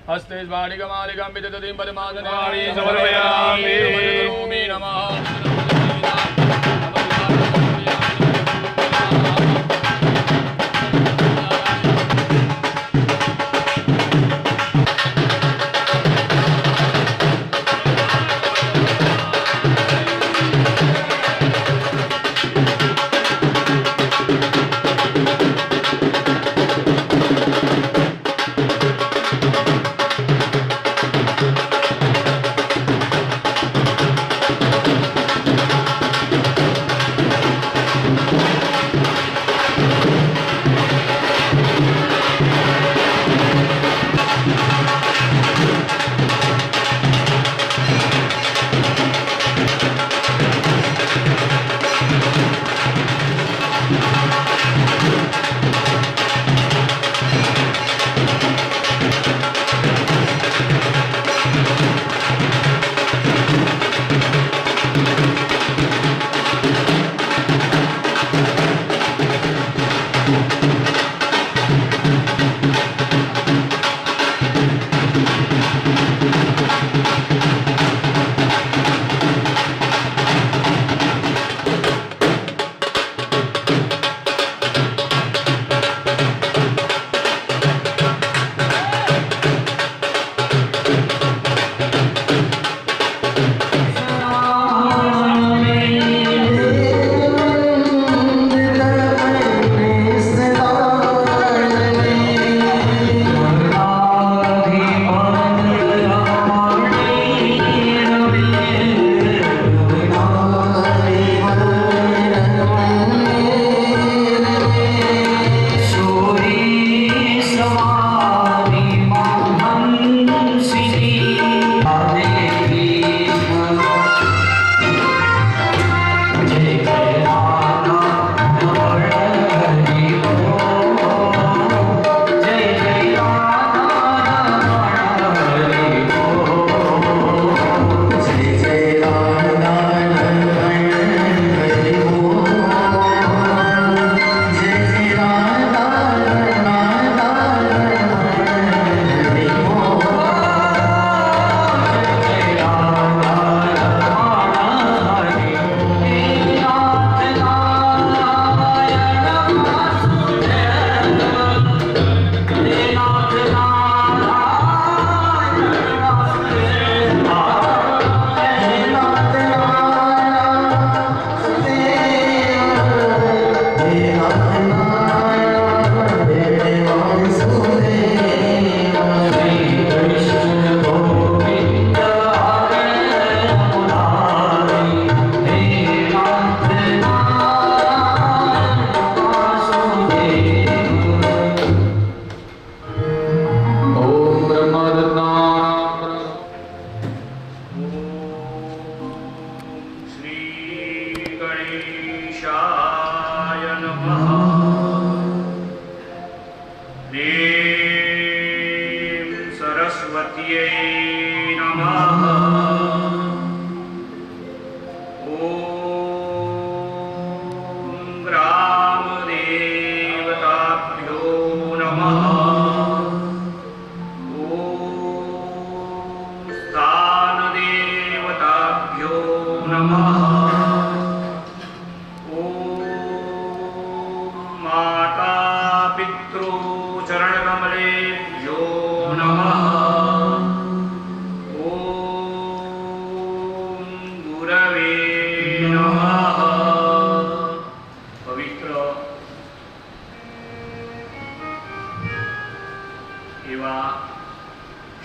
हस्ते स्फाटिकमालिकं विदधतीं पद्मासनानि समर्पयामि करोमि नमः।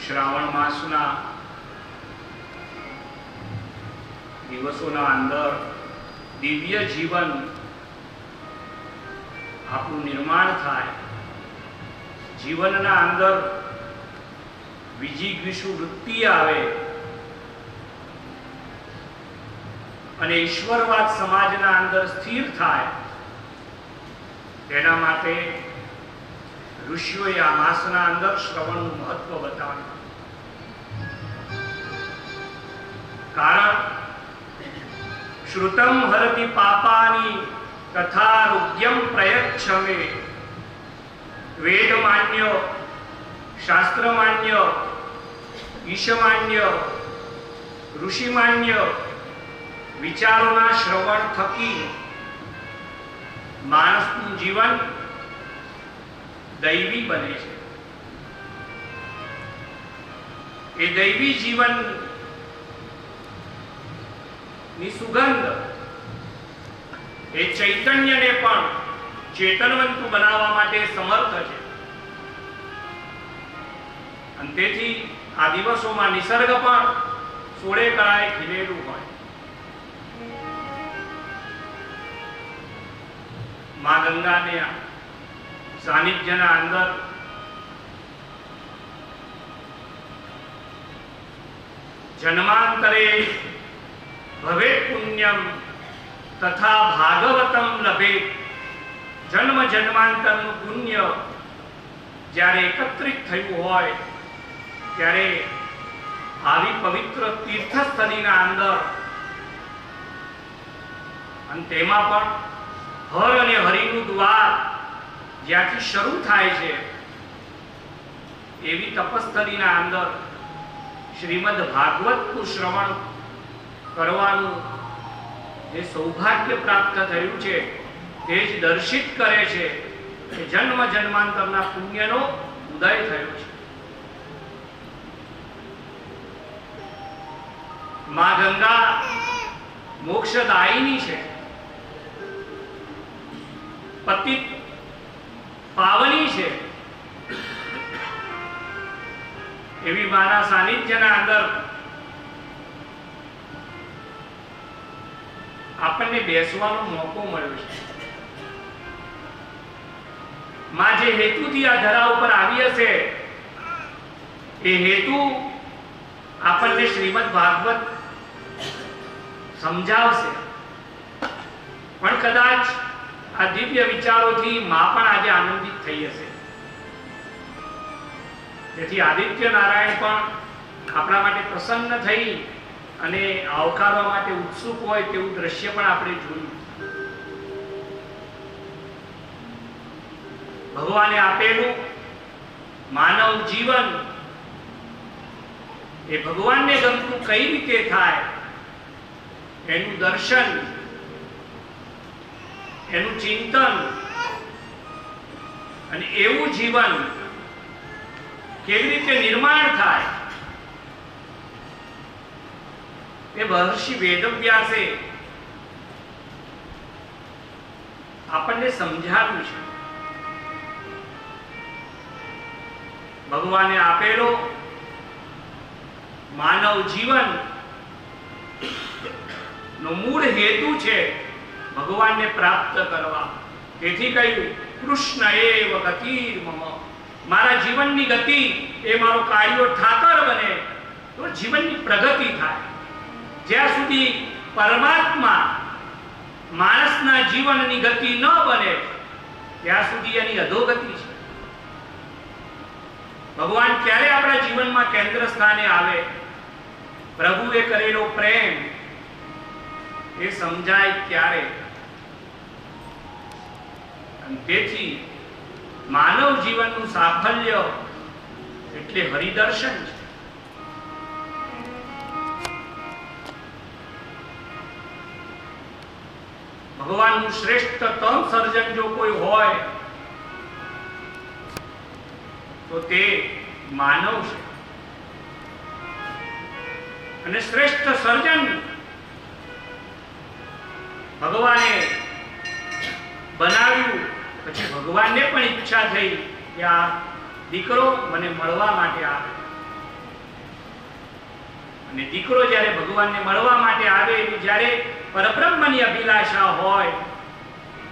श्रावण मासना दिवसोना अंदर दिव्य जीवन आपनु निर्माण थाय। जीवनना अंदर વિજિગીષુ વૃત્તિ આવે અને ઈશ્વરવાદ સમાજના અંદર સ્થિર થાય, તેના માટે ઋષિઓએ આ માસના અંદર શ્રવણનું મહત્વ બતાવ્યું. કારણ શ્રુતમ હરતિ પાપાની તથારોગ્યમ પ્રયચ્છમે. વેદમાન્ય, શાસ્ત્રમાન્ય, ઈશમાન્ય, ઋષિમાન્ય વિચારોના શ્રવણ થકી માણસનું જીવન દૈવી બને છે. એ દૈવી જીવન ની સુગંધ એ ચૈતન્યને પણ ચેતનવંત બનાવવા માટે સમર્થ છે. અને તેથી આ દિવસોમાં નિસર્ગ પણ સોળે કળાએ ખીલેલું હોય. મા ગંગાને સાનિધ્યના અંદર જન્માંતરે ભવેત પુણ્યમ તથા ભાગવતમ લભેત. જન્મ જન્માંતરનું પુણ્ય જ્યારે એકત્રિત થયું હોય ત્યારે આવી પવિત્ર તીર્થસ્થળીના અંદર અને તેમાં પણ હર અને હરિનું દ્વાર જ્યાંથી શરૂ થાય છે એવી તપસ્થળીના અંદર શ્રીમદ ભાગવતનું શ્રવણ કરવાનું જે સૌભાગ્ય પ્રાપ્ત થયું છે તે જ દર્શિત કરે છે કે જન્મ જન્માંતરના પુણ્યનો ઉદય થયો છે. મા ગંગા મોક્ષદાયિની છે, પતિત પાવની છે. એવી મારા સાનિધ્યના અંદર આપણને બેસવાનો મોકો મળ્યો છે. માં જે હેતુથી આ ધરા ઉપર આવી હશે એ હેતુ આપણને શ્રીમદ ભાગવત સમજાવશે. પણ કદાચ આ દિવ્ય વિચારોથી માં પણ આજે આનંદિત થઈ હશે. તેથી આદિત્ય નારાયણ પણ આપણા માટે પ્રસન્ન થઈ અને આવકારવા માટે ઉત્સુક હોય તેવું દ્રશ્ય પણ આપણે જોયું. ભગવાને આપેલું માનવ જીવન એ ભગવાનને ગમતું કઈ રીતે થાય એનું દર્શન, એનું ચિંતન અને એવું જીવન કેવી રીતે નિર્માણ થાય એ મહર્ષિ વેદવ્યાસે આપણને સમજાવ્યું છે. ભગવાને આપેલો માનવ જીવન નો મૂળ હેતુ છે ભગવાનને પ્રાપ્ત કરવા. તેથી કહ્યું કૃષ્ણ એવ ગતિર્મમ. મારા જીવનની ગતિ એ મારો કાર્યો ઠાકર બને તો જીવનની પ્રગતિ થાય. જ્યાં સુધી પરમાત્મા માણસના જીવનની ગતિ ન બને ત્યાં સુધી એની અધોગતિ છે. ભગવાન ક્યારે આપણા જીવનમાં કેન્દ્ર સ્થાને આવે? પ્રભુએ કરેલો પ્રેમ એ સમજાય ત્યારે. અને તેથી માનવ જીવનનું સાફલ્ય એટલે હરિદર્શન છે. ભગવાનનું શ્રેષ્ઠતમ સર્જન જો કોઈ હોય તો તે માનવ છે. અને શ્રેષ્ઠ સર્જન ભગવાને બનાવ્યું પછી ભગવાનને પણ ઈચ્છા થઈ કે આ દીકરો મને મળવા માટે આવે. અને દીકરો જ્યારે ભગવાનને મળવા માટે આવે એની જ્યારે પરબ્રહ્મની અભિલાષા હોય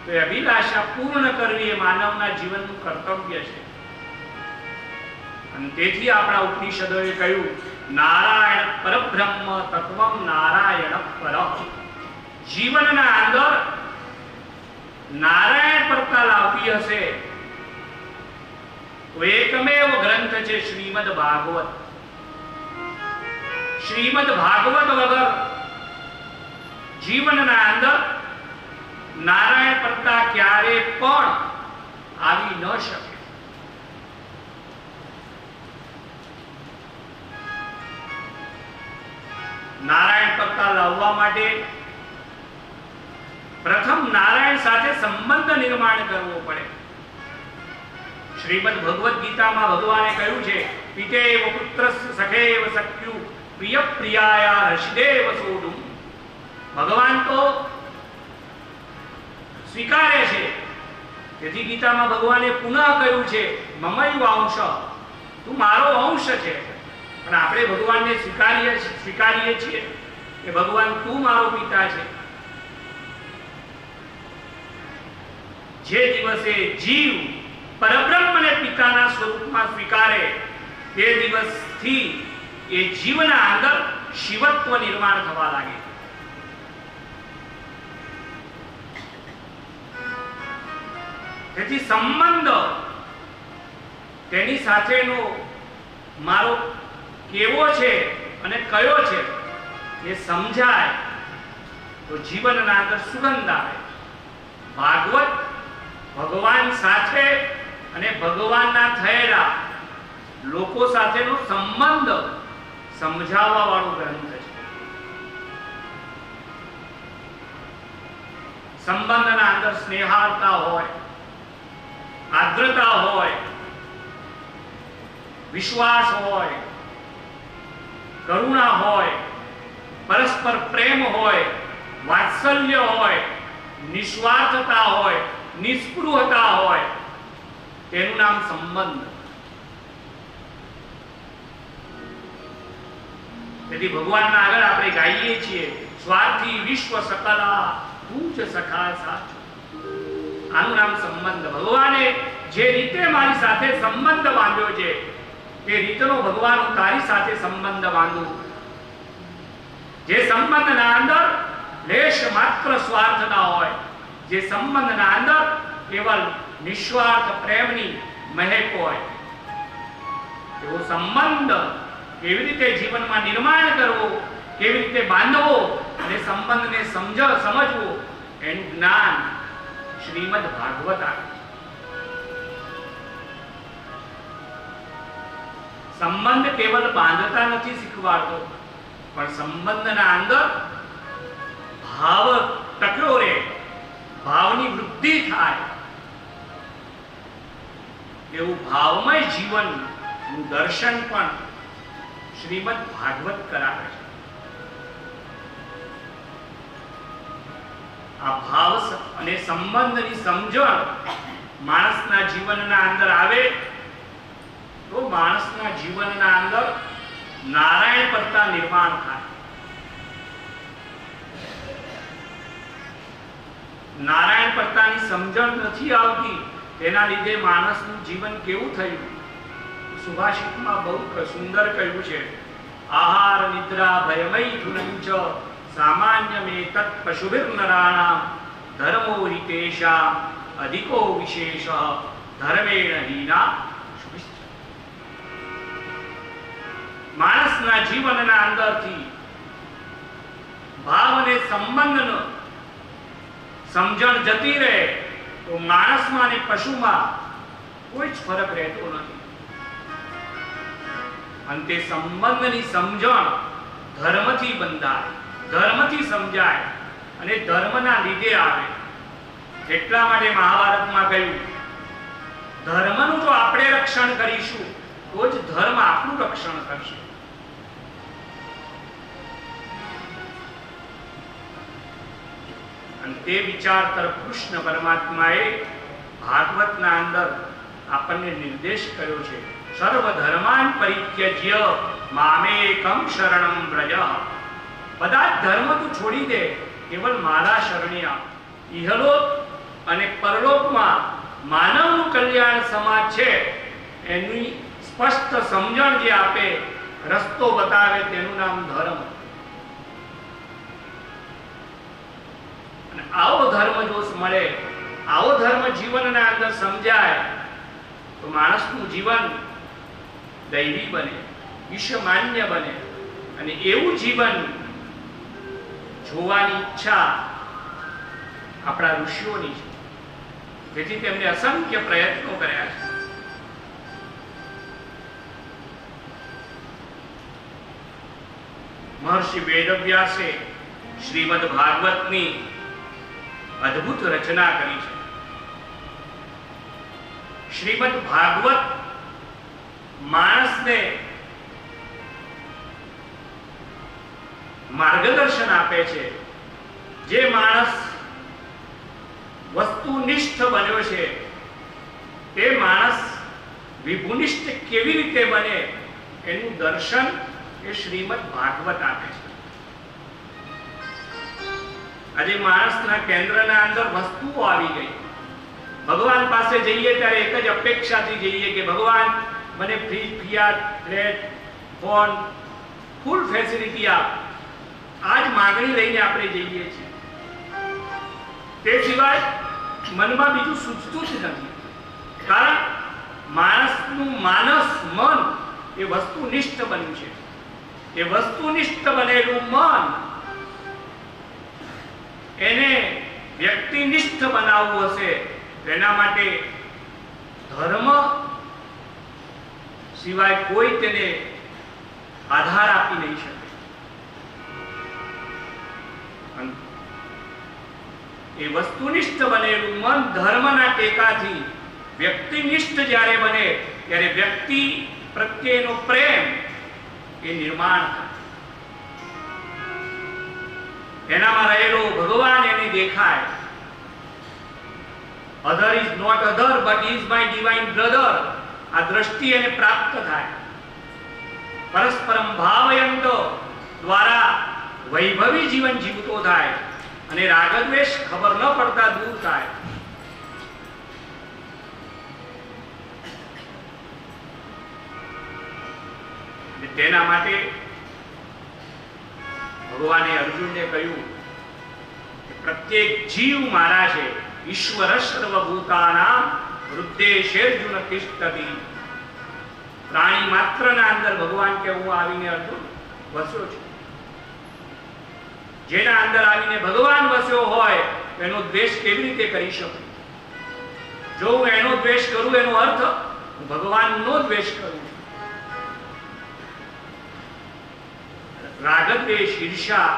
તો એ અભિલાષા પૂર્ણ કરવી એ માનવના જીવનનું કર્તવ્ય છે. અને તેથી આપણા ઉપનિષદોએ કહ્યું નારાયણ પરબ્રહ્મ તત્વમ નારાયણ પર. જીવનના અંદર નારાયણ પરતા લાવવી હશે તો એકમેવ ગ્રંથ છે શ્રીમદ ભાગવત. શ્રીમદ ભાગવત વગર જીવનના અંદર નારાયણ પરતા ક્યારે પણ આવી ન શકે. નારાયણ પરતા લાવવા માટે પ્રથમ નારાયણ સાથે સંબંધ નિર્માણ કરવો પડે. શ્રીમદ ભગવદ ગીતામાં ભગવાને કહ્યું છે પિતેવ પુત્રસ્ય સખેવ સખ્યુ પ્રિય પ્રિયાયા રશિદેવ સોડું. ભગવાન તો સ્વીકારે છે. તેથી ગીતામાં ભગવાને પુનઃ કહ્યું છે મમૈવ અંશ, તું મારો અંશ છે. પણ આપણે ભગવાનને સ્વીકારીએ છીએ કે ભગવાન તું મારો પિતા છે. જે દિવસે જીવ પરબ્રહ્મને પિતાના સ્વરૂપમાં સ્વીકારે તે દિવસથી એ જીવના અંદર શિવત્વ નિર્માણ થવા લાગે. તેથી સંબંધ તેની સાથેનો મારો કેવો છે અને કયો છે એ સમજાય તો જીવનના અંદર સુગંધ આવે. ભાગવત ભગવાન સાથે અને ભગવાનના થયેલા લોકો સાથેનો સંબંધ સમજાવવા વાળો ગ્રંથ છે. સંબંધના અંદર સ્નેહાળતા હોય, આદ્રતા હોય, વિશ્વાસ હોય, કરુણા હોય, પરસ્પર પ્રેમ હોય, વાત્સલ્ય હોય, નિસ્વાર્થતા હોય, નિસ્પૃહતા હોય, તેનું નામ સંબંધ. તેથી ભગવાનના આગળ આપણે ગાઈએ છીએ સ્વાર્થી વિશ્વ સકલા તું જ સખા સાચો. આનું નામ સંબંધ. ભગવાને જે રીતે મારી સાથે સંબંધ બાંધ્યો છે તે રીતનો ભગવાન તારી સાથે સંબંધ બાંધું. જે સંબંધના અંદર લેશ માત્ર સ્વાર્થ ના હોય, જે સંબંધના અંદર કેવલ નિસ્વાર્થ પ્રેમની મહેક હોય, એવો સંબંધ કેવી રીતે જીવનમાં નિર્માણ કરવો, કેવી રીતે બાંધવો અને સંબંધને સમજવો એનું જ્ઞાન શ્રીમદ ભાગવત આપે. સંબંધ કેવલ બાંધતા નથી શીખવાડતો, પણ સંબંધના અંદર ભાવ ટક્યો રહે, ભાવની વૃદ્ધિ થાય એવું ભાવમય જીવનનું દર્શન પણ શ્રીમદ ભાગવત કરાવે છે. આ ભાવ અને સંબંધની સમજણ માણસના જીવનના અંદર આવે તો માણસના જીવનના અંદર નારાયણ પરતા નિર્માણ થાય. નારાયણ પરતાની સમજણ નથી આવતી, તેના લીધે માણસનું જીવન કેવું થયું. સુભાષિતમાં બહુ સુંદર કહ્યું છે આહાર નિદ્રા ભયમય ધુનંચ સામાન્યમેતત પશુભિર્નરાણામ ધર્મો રિતેષા અધિકો વિશેષ ધર્મેણ હીના. માણસના જીવનના અંદરથી ભાવ અને સંબંધનો સમજણ જતી રહે તો માણસમાં અને પશુમાં કોઈ જ ફરક રહેતો નથી. અને તે સંબંધની સમજણ ધર્મથી બંધાય, ધર્મથી સમજાય અને ધર્મના લીધે આવે. એટલા માટે મહાભારતમાં કહ્યું ધર્મનું જો આપણે રક્ષણ કરીશું તો જ ધર્મ આપણું રક્ષણ કરશે. અને તે વિચાર તરફ કૃષ્ણ પરમાત્માએ ભાગવતના અંદર આપણને નિર્દેશ કર્યો છે સર્વ ધર્માન પરિત્યજ્ય મામેકમ શરણમ વ્રજ. બધા ધર્મ તું છોડી દે, કેવલ મારા શરણે આવ. ઇહલોક અને પરલોકમાં માનવનું કલ્યાણ સમાજ છે એની સ્પષ્ટ સમજણ જે આપે, રસ્તો બતાવે, તેનું નામ ધર્મ. અને આવો ધર્મ જો મળે, આવો ધર્મ જીવનના અંદર સમજાય તો માણસનું જીવન દૈવી બને, ઈશ્વમાન્ય બને. અને એવું જીવન જોવાની ઈચ્છા આપણા ઋષિઓની છે, જેથી તેમને અસંખ્ય પ્રયત્નો કર્યા છે. મહર્ષિ વેદવ્યાસે શ્રીમદ ભાગવતની અદ્ભુત રચના કરી છે. શ્રીમદ ભાગવત માણસને માર્ગદર્શન આપે છે. જે માણસ વસ્તુનિષ્ઠ બન્યો છે તે માણસ વિભુનિષ્ઠ કેવી રીતે બને એનું દર્શન એ શ્રીમદ ભાગવત આપે છે. આજે માણસના કેન્દ્રના અંદર વસ્તુઓ આવી ગઈ. ભગવાન પાસે જઈએ ત્યારે એક જ અપેક્ષાથી જઈએ કે ભગવાન મને ફ્રીજ, ફિયાટ, ફ્લેટ, ફોન, ફૂલ ફેસિલિટી આપ. આ જ માંગણી લઈને આપણે જઈએ છીએ. તે સિવાય મનમાં બીજું સૂચતું જ નથી. કારણ માણસનું માનસ, મન એ વસ્તુનિષ્ઠ બન્યું છે. એ વસ્તુનિષ્ઠ બનેલું મન એને વ્યક્તિનિષ્ઠ બનાવવું હશે, તેના માટે ધર્મ સિવાય કોઈ તેને આધાર આપી નહીં શકે. એ વસ્તુનિષ્ઠ બનેલું મન ધર્મના ટેકાથી વ્યક્તિનિષ્ઠ જ્યારે બને ત્યારે વ્યક્તિ પ્રત્યેનો પ્રેમ એ નિર્માણ થાય. એનામાં રહેલો ભગવાન એને દેખાય. Other is not other but is my divine brother. આ દ્રષ્ટિ એને પ્રાપ્ત થાય. પરસ્પરમ ભાવયંત દ્વારા વૈભવી જીવન જીવતો થાય અને રાગદ્વેષ ખબર ન પડતા દૂર થાય. તેના માટે ભગવાને અર્જુનને કહ્યું કે પ્રત્યેક જીવ મારા છે. ઈશ્વર સર્વભૂતાનાં હૃદયેષર્જુન તિષ્ઠતિ. પ્રાણી માત્રના અંદર ભગવાન કે હું આવીને અર્જુન વસ્યો છું. જેના અંદર આવીને ભગવાન વસ્યો હોય એનો દ્વેષ કેવી રીતે કરી શકું? જો હું એનો દ્વેષ કરું એનો અર્થ હું ભગવાનનો દ્વેષ કરું છું. રાગદ્વેષ, ઈર્ષા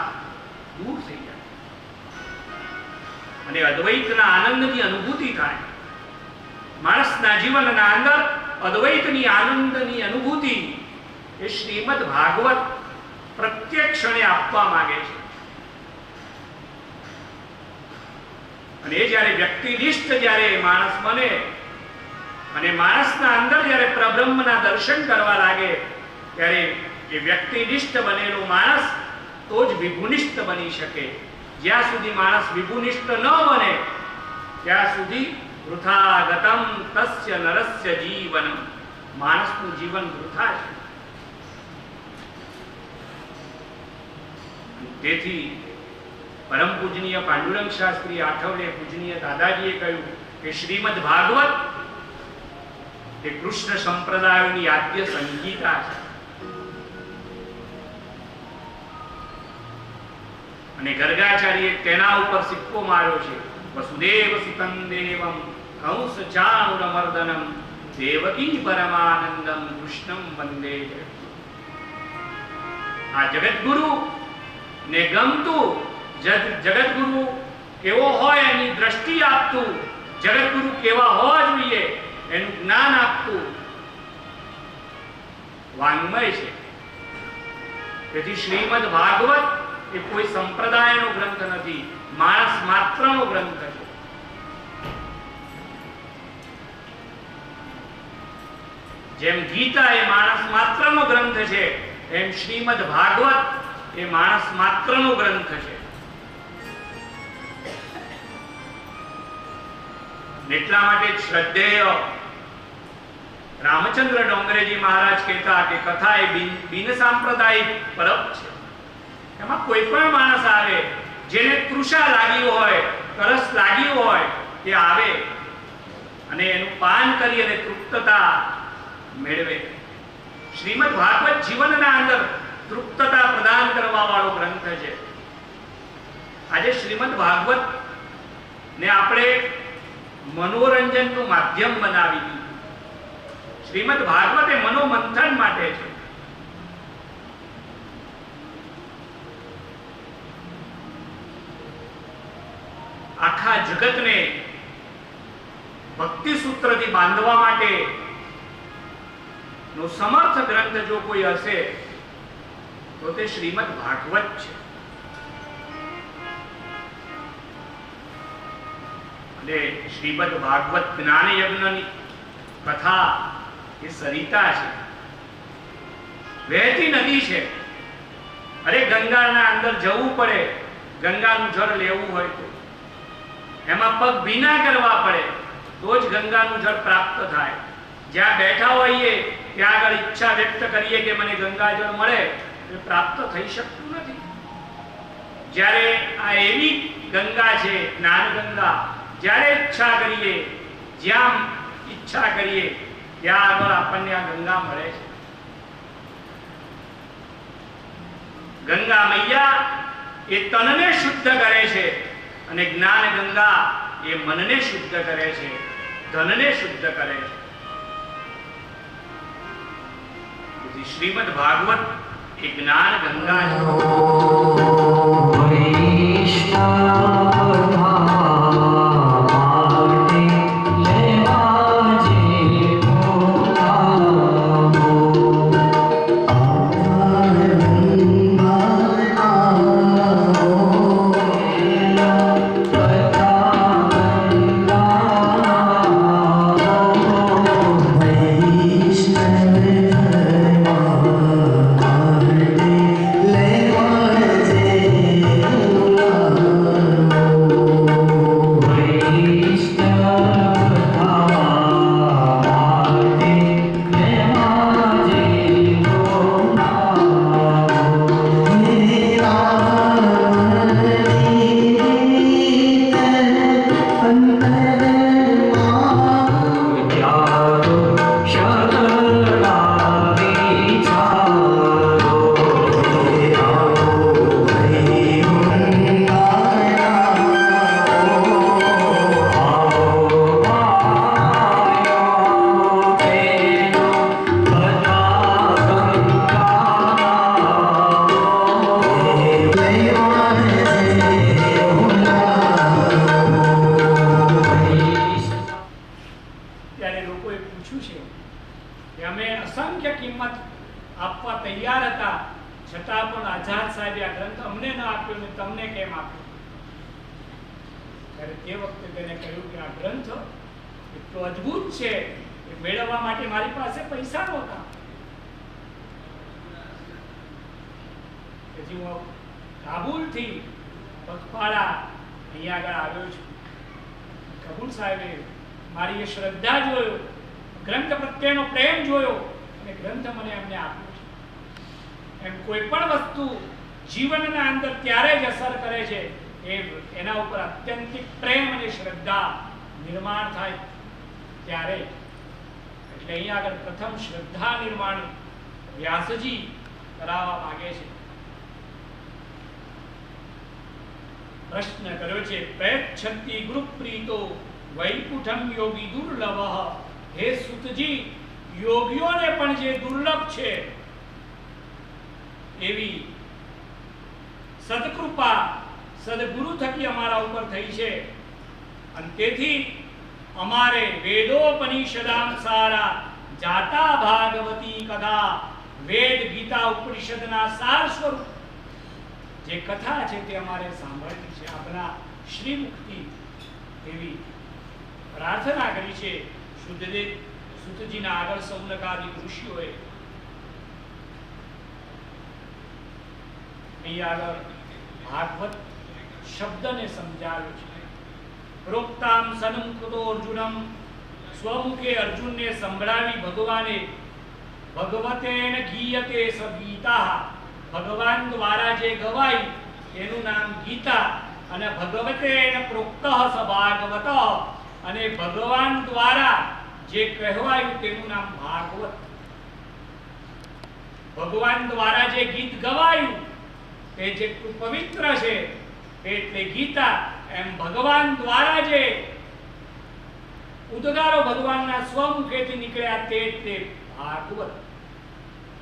દૂર થઈ જાય અને અદ્વૈતના આનંદની અનુભૂતિ થાય. માણસના જીવનના અંદર અદ્વૈતની આનંદની અનુભૂતિ એ શ્રીમદ ભાગવત પ્રત્યેક ક્ષણે આપવા માંગે છે. અને એ જ્યારે વ્યક્તિનિષ્ઠ જ્યારે માણસ બને અને માણસના અંદર જ્યારે પ્રબ્રહ્મના દર્શન કરવા લાગે ત્યારે એ વ્યક્તિનિષ્ઠ બનેલો માણસ તો જ વિભુનિષ્ઠ બની શકે. જ્યાં સુધી માણસ વિભુનિષ્ઠ ન બને ત્યાં સુધી વૃથા ગતમ તસ્ય નરસ્ય જીવનમ. માણસનું જીવન વૃથા છે. તેથી પરમ પૂજનીય પાંડુરંગ શાસ્ત્રી આઠવલે પૂજનીય દાદાજીએ કહ્યું કે શ્રીમદ ભાગવત એ કૃષ્ણ સંપ્રદાયોની આદ્ય સંગીતા છે. અને ગર્ગાચાર્યે તેના ઉપર સિક્કો માર્યો છે. વસુદેવ સુતં દેવમ કંસ ચાણુરમર્દનમ દેવકી પરમાનંદમ કૃષ્ણમ વંદે. આ જગતગુરુ ને ગમતું, જગતગુરુ કેવો હોય એની દ્રષ્ટિ આપતું, જગતગુરુ કેવા હોવા જોઈએ એનું જ્ઞાન આપતું વાંગ્મય છે. તેથી શ્રીમદ ભાગવત એ કોઈ સંપ્રદાયનો ગ્રંથ નથી, માણસ માત્રનો ગ્રંથ છે. જેમ ગીતા એ માણસ માત્રનો ગ્રંથ છે એમ શ્રીમદ ભાગવત એ માણસ માત્રનો ગ્રંથ છે. એટલા માટે શ્રદ્ધેય રામચંદ્ર ડોંગરેજી મહારાજ કહેતા કે કથા એ બિન સાંપ્રદાયિક પરબ છે. એમાં કોઈ પણ માણસ આવે જેને તૃષા લાગી હોય, તરસ લાગી હોય, તે આવે અને એનું પાન કરી અને તૃપ્તતા મેળવે. શ્રીમદ ભાગવત જીવનના અંદર તૃપ્તતા પ્રદાન કરવા વાળો ગ્રંથ છે. આજે શ્રીમદ ભાગવત ને આપણે મનોરંજનનું માધ્યમ બનાવી દીધું. શ્રીમદ ભાગવત એ મનોમંથન માટે છે. આખા જગતને ભક્તિ સૂત્રથી બાંધવા માટે નો સમર્થ ગ્રંથ જો કોઈ હશે તો તે શ્રીમદ ભાગવત છે. અને શ્રીમદ ભાગવત જ્ઞાન યજ્ઞની કથા એ સરિતા છે, વહેતી નદી છે. અરે ગંગાના અંદર જવું પડે, ગંગાનું જળ લેવું હોય તો એમાં પગ ભીના કરવા પડે તો જ ગંગાનું જળ પ્રાપ્ત થાય. જ્યાં બેઠા હોઈએ ત્યાં આગળ ઈચ્છા વ્યક્ત કરીએ કે મને ગંગાજળ મળે, એ પ્રાપ્ત થઈ શકતું નથી. જ્યારે આ એવી ગંગા છે, જ્ઞાન ગંગા, જ્યારે ઈચ્છા કરીએ, જ્યાં ઈચ્છા કરીએ ત્યાં આગળ આપણને આ ગંગા મળે છે. ગંગા મૈયા એ તનને શુદ્ધ કરે છે અને જ્ઞાન ગંગા એ મનને શુદ્ધ કરે છે, ધનને શુદ્ધ કરે છે. તેથી શ્રીમદ ભાગવત એ જ્ઞાન ગંગા છે. પ્રશ્ન કર્યો છે, પ્રયચ્છન્તિ ગુરુ પ્રીતો વૈકુંઠમ યોગી દુર્લભ. હે સુતજી, યોગીઓને પણ જે દુર્લભ છે એવી સદકૃપા સદગુરુ થકી અમારા ઉપર થઈ છે. અને તેથી અમારે વેદોપનિષદામ સારા જાતા ભાગવતી કથા, વેદ ગીતા ઉપનિષદના સાર સ્વરૂપ જે કથા છે તે અમારે સાંભળવી છે. આપના શ્રી મુક્તિ એવી પ્રાર્થના કરી છે. શુદ્ધદેવ સુતજીના આગળ સૌનકાદિક ઋષિઓએ અહીંયા આગળ ભાગવત શબ્દને સમજાવ્યો છે. પ્રોક્તામ સનમ કૃતો અર્જુનમ સ્વમુખે અર્જુનને સંભળાવી ભગવાને ભગવતેન ગીયતે સ ગીતા, ભગવાન દ્વારા જે ગવાય એનું નામ ગીતા, અને ભગવતેન પ્રોક્તઃ સ ભાગવત, અને ભગવાન દ્વારા જે કહેવાયું તેનું નામ ભાગવત. ભગવાન દ્વારા જે ગીત ગવાયું તે જેટલું પવિત્ર છે એટલે ગીતા, એમ ભગવાન દ્વારા જે ઉદ્ગારો ભગવાનના સ્વમુખેથી નીકળ્યા તે ભાગવત.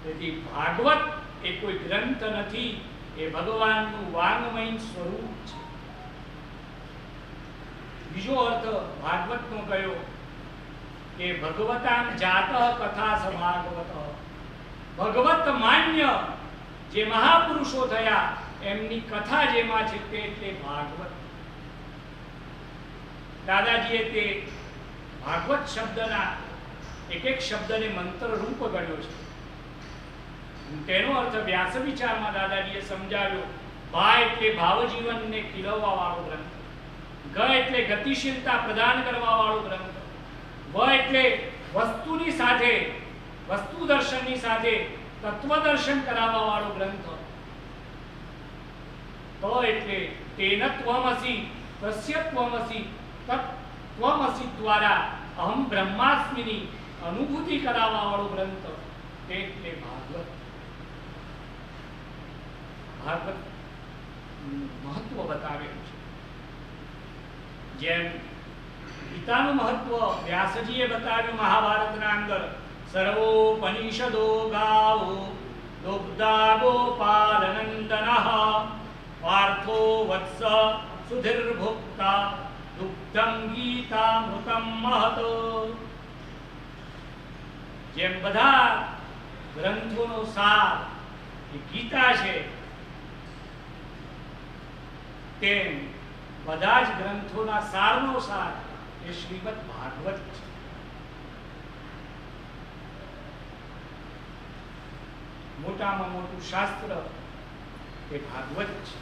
તેથી ભાગવત એ કોઈ ગ્રંથ નથી, એ ભગવાનનું વાંગમય સ્વરૂપ છે. બીજો અર્થ ભાગવતનો કયો કે ભગવતાં જાતઃ કથા સ ભાગવત, ભગવત માન્ય જે મહાપુરુષો થયા એમની કથા જેમાં છે તે ભાગવત. દાદાજીએ તે ભાગવત શબ્દના એક શબ્દને મંત્ર રૂપ ગણ્યો છે. તેનો અર્થ વ્યાસ વિચારમાં દાદાજીએ સમજાવ્યો. ભા એટલે ભાવજીવનને ખીલવવા વાળો ગ્રંથ, ગ એટલે ગતિશીલતા પ્રદાન કરવા વાળો ગ્રંથ, વ એટલે વસ્તુની સાથે વસ્તુ દર્શનની સાથે તત્વ દર્શન કરાવવા વાળો ગ્રંથ, તો એટલે તેન ત્વમસી તસ્ય ત્વમસી તત ત્વમસી દ્વારા અહમ બ્રહ્માસ્મિની અનુભૂતિ કરાવવા વાળો ગ્રંથ એટલે ભાગવત. ભાગવત મહત્વ બતાવેલું છે. જેમ ગીતાનું મહત્વ વ્યાસજીએ બતાવ્યું મહાભારતના અંદર. સર્વોપનિષદો ગાવો દુગ્ધા ગોપાલનંદનઃ પાર્થો વત્સ સુધીર્ભુક્તા દુગ્ધમ ગીતામૃતમ મહત. જેમ બધા ગ્રંથોનો સાર એ ગીતા છે, તેમ બધા જ ગ્રંથોના સારનો સાર એ શ્રીમદ ભાગવત છે. મોટામાં મોટું શાસ્ત્ર એ ભાગવત છે.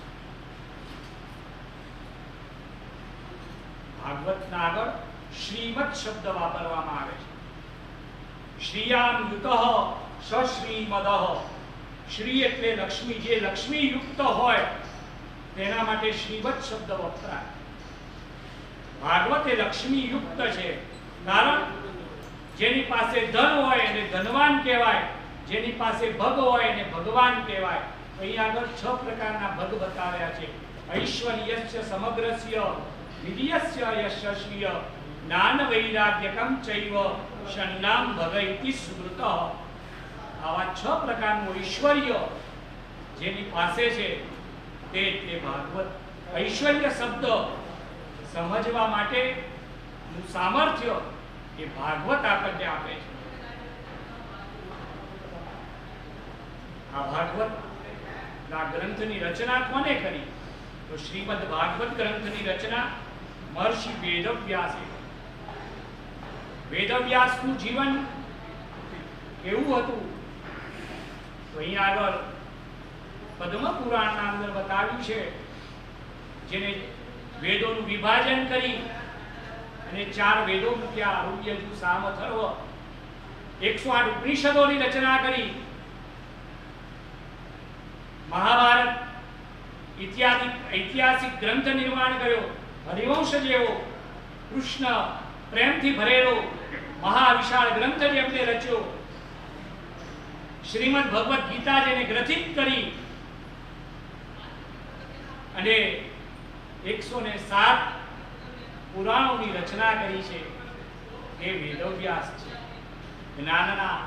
ભાગવતના આગળ શ્રીમદ શબ્દ વાપરવામાં આવે છે. શ્રીયામ યુતઃ સશ્રીમદઃ. શ્રી એટલે લક્ષ્મી, જે લક્ષ્મી યુક્ત હોય તેના માટે શ્રીમદ શબ્દ વપરાય. ભાગવત એ લક્ષ્મી યુક્ત છે, કારણ જેની પાસે ધન હોય એને ધનવાન કહેવાય, જેની પાસે ભગ હોય એને ભગવાન કહેવાય. અહીં આગળ 6 પ્રકારના ભગ બતાવ્યા છે. ઐશ્વર્યસ્ય સમગ્રસ્ય વિદ્યસ્ય યશસ્ય જ્ઞાન વૈરાગ્યકમ ચૈવ ષણ્ણામ ભગ ઇતિ સ્મૃતઃ. આવા 6 પ્રકારનું ઐશ્વર્ય જેની પાસે છે તે ભાગવત. ઐશ્વર્ય શબ્દ સમજવા માટેનું સામર્થ્ય એ ભાગવત આપણને આપે છે. આ ભાગવત ના ગ્રંથની રચના કોને કરી? તો શ્રીમદ ભાગવત ગ્રંથની રચના મહર્ષિ વેદવ્યાસે. વેદવ્યાસનું જીવન કેવું હતું તો અહીં આગળ પદ્મ પુરાણના અંદર બતાવ્યું છે. જેને વેદોનું વિભાજન કરી અને 4 વેદો મૂક્યા, આરુગ્ય, જુ, સામ, અથર્વ. 108 ઉપનિષદોની રચના કરી. મહાભારત ઇત્યાદિ ઐતિહાસિક ગ્રંથ નિર્માણ કર્યો. હરિવંશ જેવો કૃષ્ણ પ્રેમથી ભરેલો મહાવિશાળ ગ્રંથ જેમને રચ્યો. શ્રીમદ ભગવદ ગીતા જેને ગ્રથિત કરી અને 107 પુરાણોની રચના કરી છે એ વેદવ્યાસ છે. જ્ઞાનના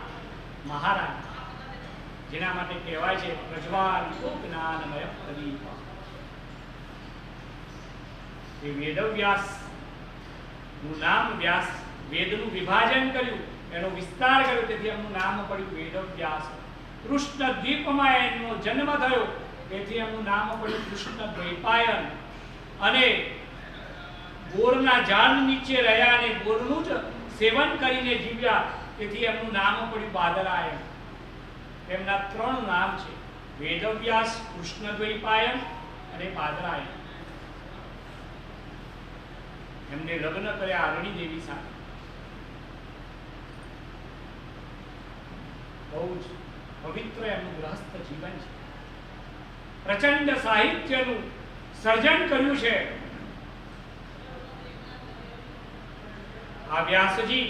મહારાજ, જેના માટે કહેવાય છે પ્રજ્વાલિતો જ્ઞાનમય પ્રદીપ. એ વેદવ્યાસ નું નામ વ્યાસ, વેદનું વિભાજન કર્યું, એનો વિસ્તાર કર્યો, તેથી એમનું નામ પડ્યું વેદવ્યાસ. કૃષ્ણ દ્વીપમાં એમનો જન્મ થયો, તેથી એમનું નામ પડ્યું કૃષ્ણ દ્વૈપાયન. અને બોરના ઝાડ નીચે રહ્યા અને બોરનું જ સેવન કરીને જીવ્યા, તેથી એમનું નામ પડ્યું બાદરાયણ. એમના 3 નામ છે: વેદવ્યાસ, કૃષ્ણ દ્વૈપાયન અને બાદરાયણ. એમને લગ્ન કર્યા અરણી દેવી સાથે. બહુ જ પવિત્ર એમનું ગ્રહસ્થ જીવન છે. પ્રચંડ સાહિત્યનું સર્જન કર્યું છે. આ વ્યાસજી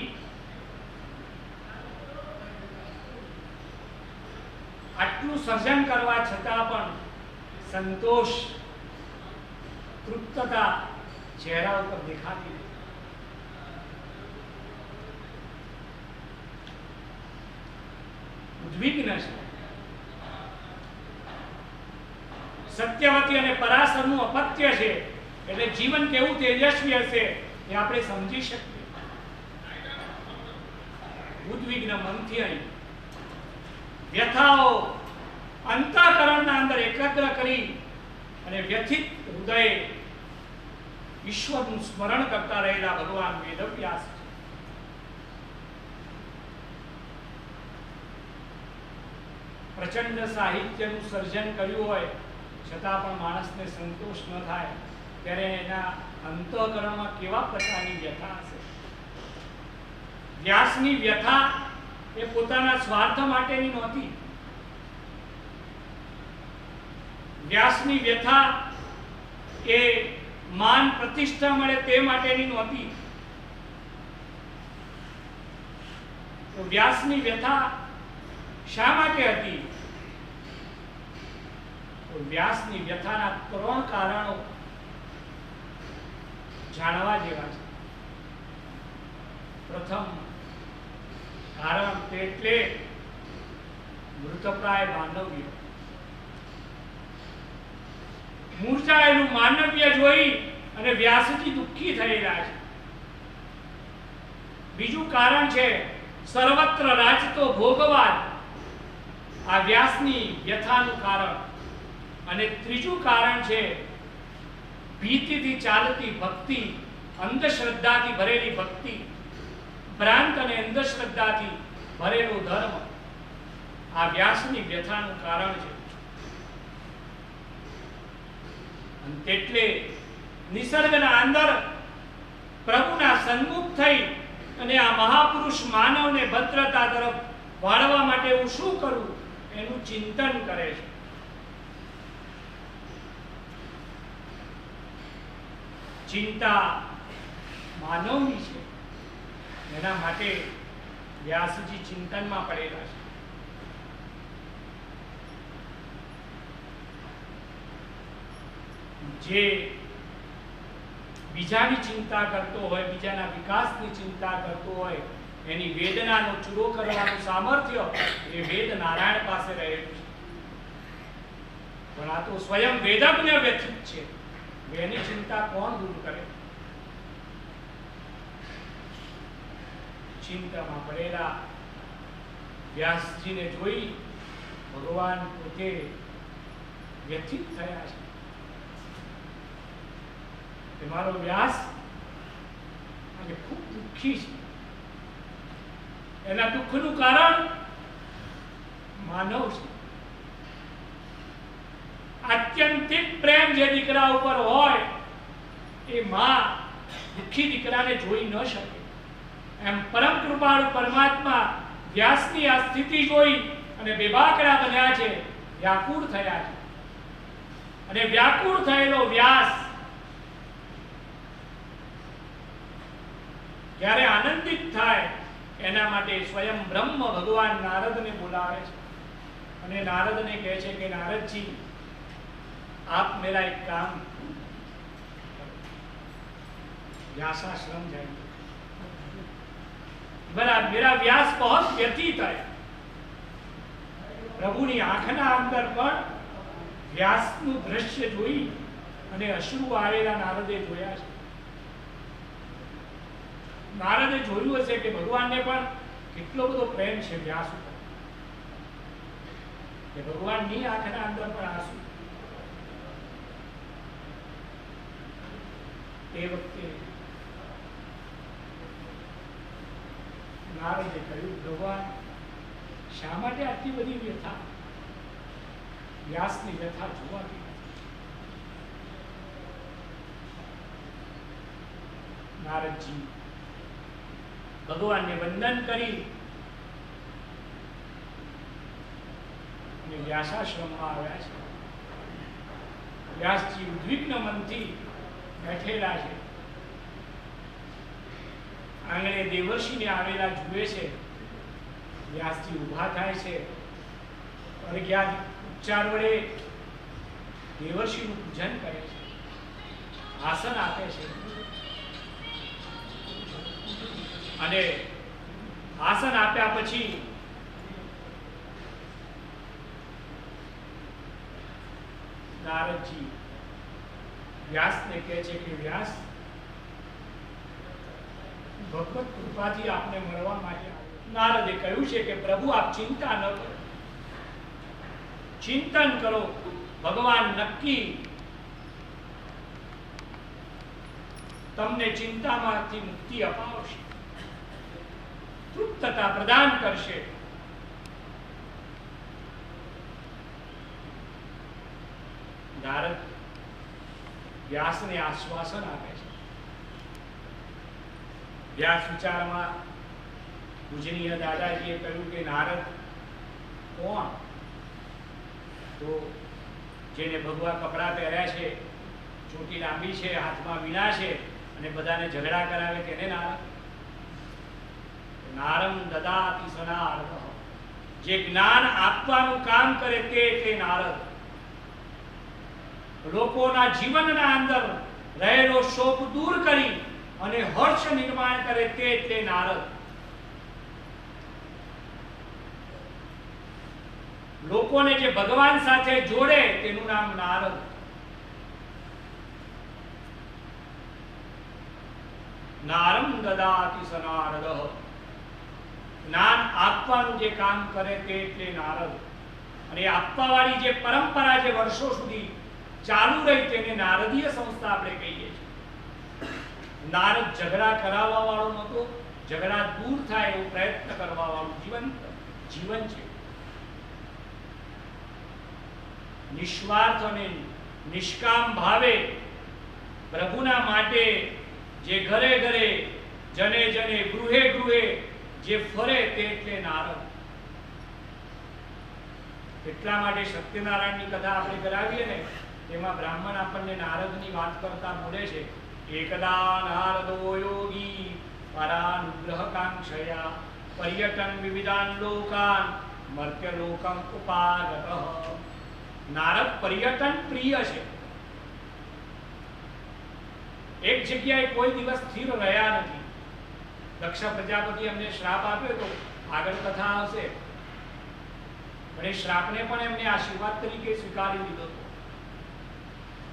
આટલું સર્જન કરવા છતાં પણ સંતોષ, તૃપ્તતા ચહેરા ઉપર દેખાતી નથી. ઉદ્વિગ્ન છે. સત્યવતી અને પરાશરનું અપત્ય છે એટલે જીવન કેવું તેજસ્વી હશે એ આપણે સમજી શકીએ. ઉદ્વિગ્ન મનથી અહીં વ્યથાઓ અંતઃકરણના અંદર એકાગ્ર કરી અને વ્યથિત હૃદયે ઈશ્વરનું સ્મરણ કરતા રહેલા ભગવાન વેદવ્યાસ છે. પ્રચંડ સાહિત્યનું સર્જન કર્યું હોય છતાં પણ માણસને સંતોષ ન થાય ત્યારે એના અંતઃકરણમાં કેવા પ્રકારની વ્યથા હશે. વ્યાસની વ્યથા એ પોતાના સ્વાર્થ માટેની નહોતી. વ્યાસની વ્યથા એ માન પ્રતિષ્ઠા મળે તે માટેની નહોતી. તો વ્યાસની વ્યથા શા માટે હતી? તો વ્યાસની વ્યથાના 3 કારણો જાણવા જેવા છે. પ્રથમ કારણ તે એટલે મૃતપ્રાય માનવ્ય. મૂર્છાયેલું માનવ્ય જોઈ અને વ્યાસજી દુઃખી થયેલા છે. બીજું કારણ છે સર્વત્ર રાજતો ભોગવાદ. આ વ્યાસની વ્યથાનું કારણ. અને ત્રીજું કારણ છે ભીતિથી ચાલતી ભક્તિ, અંધશ્રદ્ધાથી ભરેલી ભક્તિ, ભ્રાંત અને અંધશ્રદ્ધાથી ભરેલો ધર્મ. આ વ્યાસની વ્યથાનું કારણ છે. અને તેટલે નિસર્ગના અંદર પ્રભુના સન્મુખ થઈ અને આ મહાપુરુષ માનવને ભદ્રતા તરફ વાળવા માટે હું શું કરું એનું ચિંતન કરે છે. ચિંતા માનવની છે. એના માટે વ્યાસજી ચિંતનમાં પડેલા છે. જે બીજાની ચિંતા કરતો હોય, બીજાના વિકાસની ચિંતા કરતો હોય, એની વેદનાનો ચૂરો કરવાનું સામર્થ્ય એ વેદ નારાયણ પાસે રહેલું છે. પણ આ તો સ્વયં વેદજ્ઞ વ્યથિત છે. એની ચિંતા કોણ દૂર કરે? ચિંતામાં પડેલા વ્યાસજીને જોઈ ભગવાન પોતે વ્યથિત થયા છે. મારો વ્યાસ આજે ખૂબ દુઃખી છે. એના દુઃખનું કારણ માનવ છે. આત્યંતિક પ્રેમ જે દીકરા ઉપર હોય એ માં દુઃખી દીકરાને જોઈ ન શકે. એમ પરમ કૃપાળુ પરમાત્મા વ્યાસની આ સ્થિતિ જોઈ અને બેબાકડા બન્યા છે, વ્યાકુળ થયા છે. અને વ્યાકુળ થયેલો વ્યાસ જ્યારે આનંદિત થાય એના માટે સ્વયં બ્રહ્મ ભગવાન નારદને બોલાવે છે અને નારદને કહે છે કે નારદજી आप मेरा एक काम, व्यासाश्रम जाइए. मेरा व्यास बहुत व्यतीत है. પ્રભુની આંખના અંદર પણ વ્યાસનું દ્રશ્ય જોઈ અને અશ્રુ આવેલા નારદે જોયા છે. નારદે જોયું હશે કે ભગવાનને પણ કેટલો બધો પ્રેમ છે વ્યાસ ઉપર, કે ભગવાનની આંખના અંદર પણ આંસુ. તે વખતે નારદે કહ્યું, ભગવાન શા માટે આટલી બધી વ્યથા? વ્યાસની વ્યથા જોવાતી નથી. નારદજી ભગવાનને વંદન કરી એ વ્યાસાશ્રમમાં આવ્યા છે. વ્યાસજી ઉદ્વિગ્ન મનથી બેઠેલા છે. આંગણે દેવર્ષિને આવેલા જુએ છે. વ્યાસજી ઊભા થાય છે. અર્ઘ્યાદિ ઉપચાર વડે દેવર્ષિનું પૂજન કરે છે, આસન આપે છે અને આસન આપ્યા પછી નારદજી વ્યાસને કહે છે કે વ્યાસ, ભગવત કૃપાથી આપને મળવા માટે નારદે કહ્યું છે કે પ્રભુ આપ ચિંતા ન કરો, ચિંતન કરો, ભગવાન નક્કી તમને ચિંતામાંથી મુક્તિ અપાવશે, તૃપ્તતા પ્રદાન કરશે. નારદ વ્યાસને આશ્વાસન આપે છે. વ્યાસ વિચારમાં પૂજનીય દાદાજીએ કહ્યું કે નારદ કોણ? તો જેને ભગવા કપડા પહેર્યા છે, ચોટી લાંબી છે, હાથમાં વીણા છે અને બધાને ઝઘડા કરાવે તેને નારદ. નારમ દદાતિ સનાર્દ, જે જ્ઞાન આપવાનું કામ કરે તે નારદ. લોકોના જીવનના અંદર રહેલો શોક દૂર કરી અને હર્ષ નિર્માણ કરે તે નારદ. લોકોને જે ભગવાન સાથે જોડે તેનું નામ નારદ. નારમ દદાતિ સનારદ, જ્ઞાન આપવાનું જે કામ કરે તે નારદ. અને આપવા વાળી જે પરંપરા જે વર્ષો સુધી ચાલુ રહી તેને નારદીય સંસ્થા આપણે કહીએ છીએ. નારદ ઝઘડા કરાવવા વાળો નહોતો, ઝઘડા દૂર થાય એવો પ્રયત્ન કરવા વાળું જીવન છે. નિસ્વાર્થ અને નિષ્કામ ભાવે પ્રભુના માટે જે ઘરે ઘરે જને જને ગૃહે ગૃહે જે ફરે તે નારદ. એટલા માટે સત્યનારાયણની કથા આપણે કરાવીએ ને, તેમાં બ્રાહ્મણ આપણને નારદની વાત કરતા બોલે છે, એકદા નારદો યોગી પરાનુગ્રહ કાંક્ષયા પર્યટન વિવિધાન લોકાન મર્ત્ય લોકમ ઉપાગતઃ. નારદ પર્યટન પ્રિય છે. એક જગ્યાએ કોઈ દિવસ સ્થિર રહ્યા નથી. દક્ષ પ્રજાપતિ અમને શ્રાપ આપ્યો તો આગળ કથા આવશે, પણ એ શ્રાપને પણ એમને આશીર્વાદ તરીકે સ્વીકારી લીધો હતો.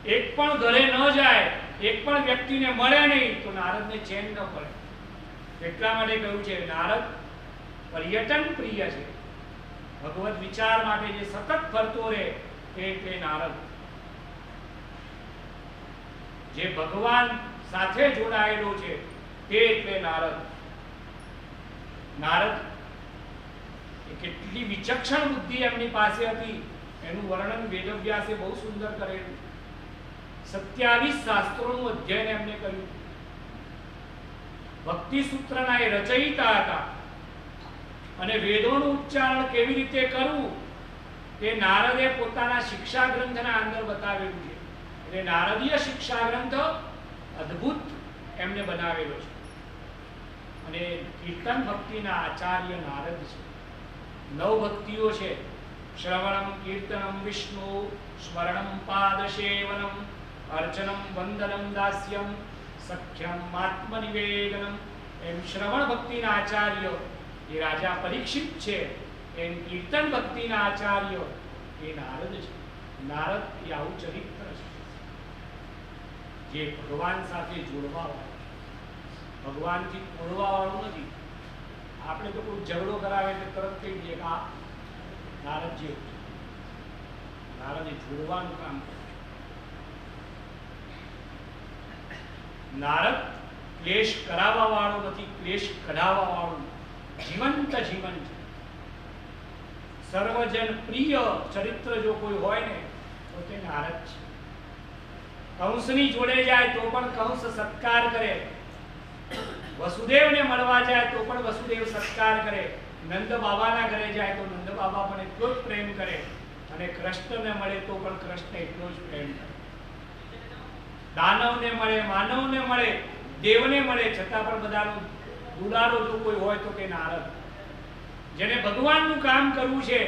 એક પણ ઘરે ન જાય, એક પણ વ્યક્તિને મળે નહીં તો નારદને ચેન ન પડે. એટલા માટે કહ્યું છે નારદ પર્યટન પ્રિય છે. ભગવત વિચાર માટે જે સતત ફરતો રહે તે નારદ. જે ભગવાન સાથે જોડાયેલો છે તે નારદ. નારદ કેટલી વિચક્ષણ બુદ્ધિ એમની પાસે હતી એનું વર્ણન વેદવ્યાસે બહુ સુંદર કરેલું. 27 શાસ્ત્રોનું અધ્યયન એમને કર્યું. ભક્તિ સૂત્રના એ રચયિતા હતા અને વેદોનું ઉચ્ચારણ કેવી રીતે કરવું તે નારદે પોતાના શિક્ષા ગ્રંથના અંદર બતાવેલું છે. એટલે નારદીય શિક્ષા ગ્રંથ અદ્ભુત એમને બનાવેલો છે. અને કીર્તન ભક્તિના આચાર્ય નારદ છે. 9 ભક્તિઓ છે: શ્રવણમ કીર્તનમ વિષ્ણુ સ્મરણમ પાદસેવનમ અર્ચનમ વંદનમ દાસ્યમ સખ્યમ આત્મનિવેદનમ. એમ શ્રવણ ભક્તિના આચાર્ય એ રાજા પરીક્ષિત છે, એમ કીર્તન ભક્તિના આચાર્ય એ નારદ છે. નારદ એ આવું ચરિત્ર છે જે ભગવાન સાથે જોડવા વાળું, ભગવાનથી તોડવા વાળું નથી. આપણે તો કોઈ ઝઘડો કરાવે એટલે તરત કહી દઈએ કે આ નારદ જેવું છે. નારદ એ જોડવાનું કામ કરે. નારદ ક્લેશ કરાવવા વાળો નથી, ક્લેશ કઢાવવા વાળું જીવંત જીવન છે. સર્વજન પ્રિય ચરિત્ર જો કોઈ હોય ને તો તે નારદ છે. કંસની જોડે જાય તો પણ કંસ સત્કાર કરે, વસુદેવને મળવા જાય તો પણ વસુદેવ સત્કાર કરે, નંદ બાબાના ઘરે જાય તો નંદ બાબા પણ એટલો જ પ્રેમ કરે. અને કૃષ્ણને મળે તો પણ કૃષ્ણ એટલો જ પ્રેમ કરે. દાનવને મળે, માનવને મળે, દેવને મળે, છતાં પણ બધાનો દુલારો જો કોઈ હોય તો કે નારદ. જેને ભગવાનનું કામ કરવું છે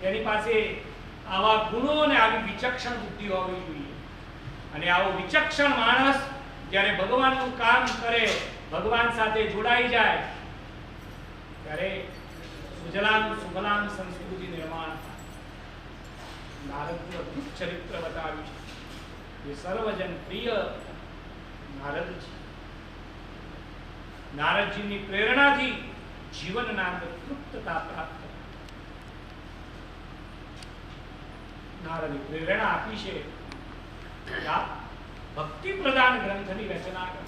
એની પાસે આવા ગુણો અને આવી વિચક્ષણ બુદ્ધિ હોવી જોઈએ. અને આવો વિચક્ષણ માણસ જ્યારે ભગવાનનું કામ કરે, ભગવાન સાથે જોડાઈ જાય, ત્યારે સુજલામ સુફલામ સંસ્કૃતિ નિર્માણ થાય. નારદનું અદ્ભુત ચરિત્ર બતાવ્યું છે. એ સર્વજન પ્રિય નારદ છે. નારદજીની પ્રેરણાથી જીવનના અંદર તૃપ્તતા પ્રાપ્ત. નારદે પ્રેરણા આપી છે કે આપ ભક્તિ પ્રધાન ગ્રંથની રચના કરો.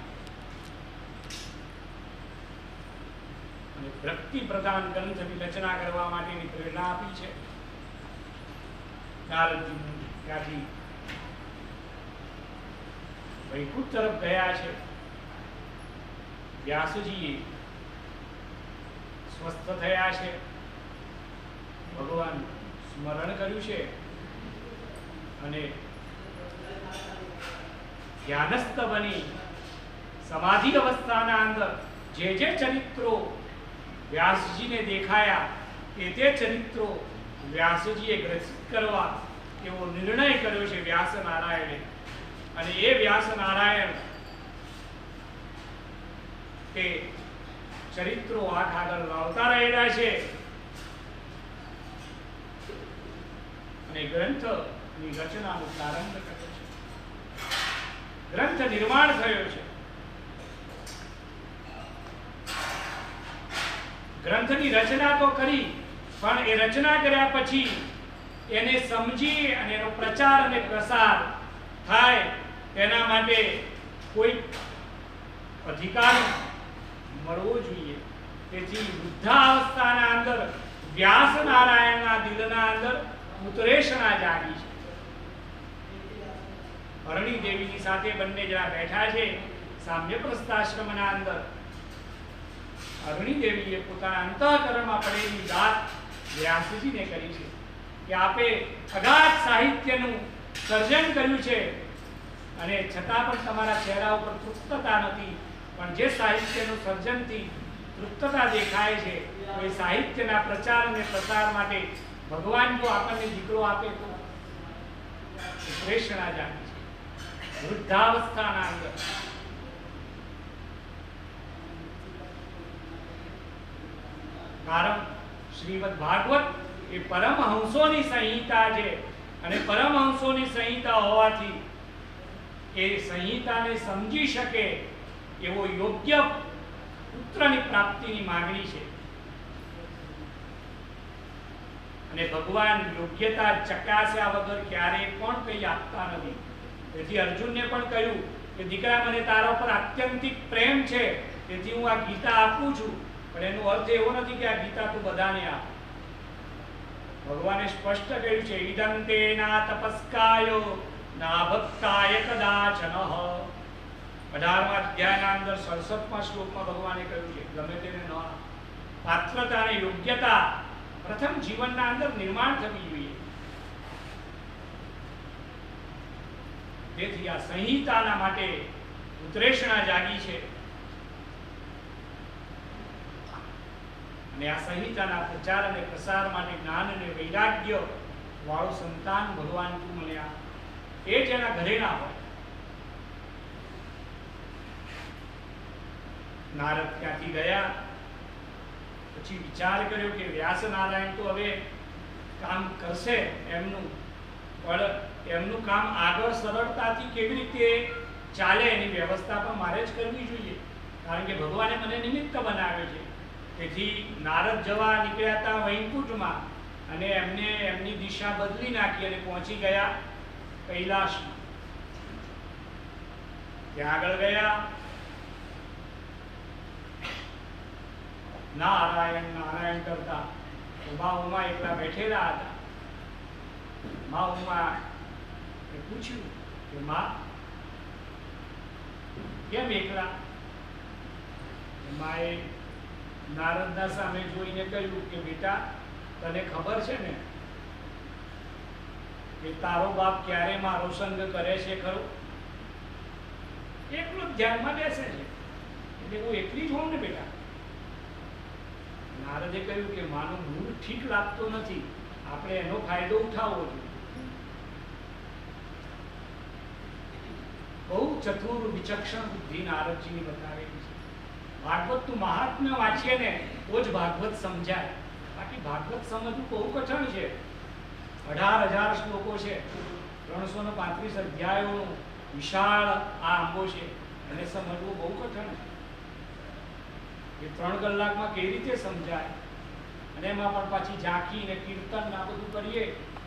અને ભક્તિ પ્રધાન ગ્રંથની રચના કરવા માટેની પ્રેરણા આપી છે. નારદજી ત્યાંથી વૈકુંઠ તરફ ગયા છે. વ્યાસજીએ સ્વસ્થ થયા છે, ભગવાન સ્મરણ કર્યું છે અને ધ્યાનસ્થ બની સમાધિ અવસ્થાના અંદર જે જે ચરિત્રો વ્યાસજીને દેખાયા તે ચરિત્રો વ્યાસજીએ ગ્રસિત કરવા એવો નિર્ણય કર્યો છે વ્યાસ નારાયણે. અને એ વ્યાસ નારાયણ તે ચરિત્રો આગળ લાવતા રહેલા છે અને ગ્રંથની રચનાનો પ્રારંભ કર્યો છે. ગ્રંથ નિર્માણ થયો છે. ગ્રંથની રચના તો કરી, પણ એ રચના કર્યા પછી એને સમજી અને એનો પ્રચાર અને પ્રસાર થાય તેના માટે કોઈ અધિકાર મળવો જોઈએ. તેથી વૃદ્ધાવસ્થાના અંદર વ્યાસ નારાયણના દિલના અંદર ઉત્તરેષણા જાગી છે. હરણી દેવીની સાથે બંને જણા બેઠા છે સામ્યપ્રસ્થાશ્રમના અંદર. હરણી દેવીએ પોતાના અંતઃકરણમાં પડેલી વાત વ્યાસજીને કરી છે કે આપે અગાધ સાહિત્યનું સર્જન કર્યું છે અને છતાં પણ તમારા ચહેરા ઉપર તૃપ્તતા નથી. પણ જે સાહિત્યનું સર્જનથી તૃપ્તતા દેખાય છે એ સાહિત્યના પ્રચાર અને પ્રસાર માટે ભગવાન જો આપણને દીકરો આપે તો પ્રેરણા જાગે છે. વૃદ્ધાવસ્થાના અંદર કારણ શ્રીમદ ભાગવત એ પરમહંસોની સંહિતા છે અને પરમહંસોની સંહિતા હોવાથી એ સંહિતાને સમજી શકે એવો યોગ્ય પુત્રની પ્રાપ્તિની માંગણી છે. અને ભગવાન યોગ્યતા ચકાસ્યા વગર ક્યારેય પણ કંઈ આપતા નથી. તેથી અર્જુનને પણ કહ્યું કે દીકરા, મને તારા ઉપર આત્યંતિક પ્રેમ છે, તેથી હું આ ગીતા આપું છું, પણ એનો અર્થ એવો નથી કે આ ગીતા તું બધાને આપ. ભગવાને સ્પષ્ટ કહ્યું છે ઈદંતે ના તપસ્કાયો ના ભક્તાય કદાચન. 18મા અધ્યાયના અંદર 67મા શ્લોકમાં ભગવાને કહ્યું છે ગમે તેને ન આપ. પાત્રતા અને યોગ્યતા પ્રથમ જીવનના અંદર નિર્માણ થવી જોઈએ. તેથી આ સંહિતાના માટે ઉત્તરેષણા જાગી છે અને આ સંહિતાના પ્રચાર અને પ્રસાર માટે જ્ઞાન અને વૈરાગ્ય વાળું સંતાન ભગવાન તું મને આપ. એ જેના ઘરે ના હોય. નારદ ત્યાંથી ગયા પછી વિચાર કર્યો કે વ્યાસ નારાયણ તો હવે કામ કરશે એમનું, પણ એમનું કામ આગળ સરળતાથી કેવી રીતે ચાલે એની વ્યવસ્થા પણ મારે જ કરવી જોઈએ, કારણ કે ભગવાને મને નિમિત્ત બનાવ્યો છે. તેથી નારદ જવા નીકળ્યા હતા વૈકુંઠમાં અને એમને એમની દિશા બદલી નાખી અને પહોંચી ગયા કૈલાસમાં. ત્યાં આગળ ગયા. નારાયણ નારાયણ કરતા મા ઉમા એકલા બેઠેલા હતા. મા ઉમા એ પૂછ્યું કે માં કેમ એકલા? માએ નારદના સામે જોઈને કહ્યું કે બેટા, તને ખબર છે ને કે તારો બાપ ક્યારે મારો સંગ કરે છે ખરો? એકલું જ ધ્યાનમાં બેસે છે, એટલે હું એકલી જ હોઉં ને બેટા. નારદે કહ્યું કે માનો મૂળ ઠીક લાગતો નથી, આપણે એનો ફાયદો ઉઠાવવો જોઈએ. બહુ ચતુર વિચક્ષણ બુદ્ધિ નારદજીની બતાવેલી છે. ભાગવતનું મહાત્મ્ય વાંચીએ ને તો જ ભાગવત સમજાય, બાકી ભાગવત સમજવું બહુ કઠણ છે. 18,000 શ્લોકો છે, 335 અધ્યાયોનું વિશાળ આ આંબો છે, એને સમજવું બહુ કઠણ છે. એ 3 કલાકમાં કેવી રીતે સમજાય? અને એમાં પણ પાછી ઝાંખી ને કીર્તન આ બધું કરીએ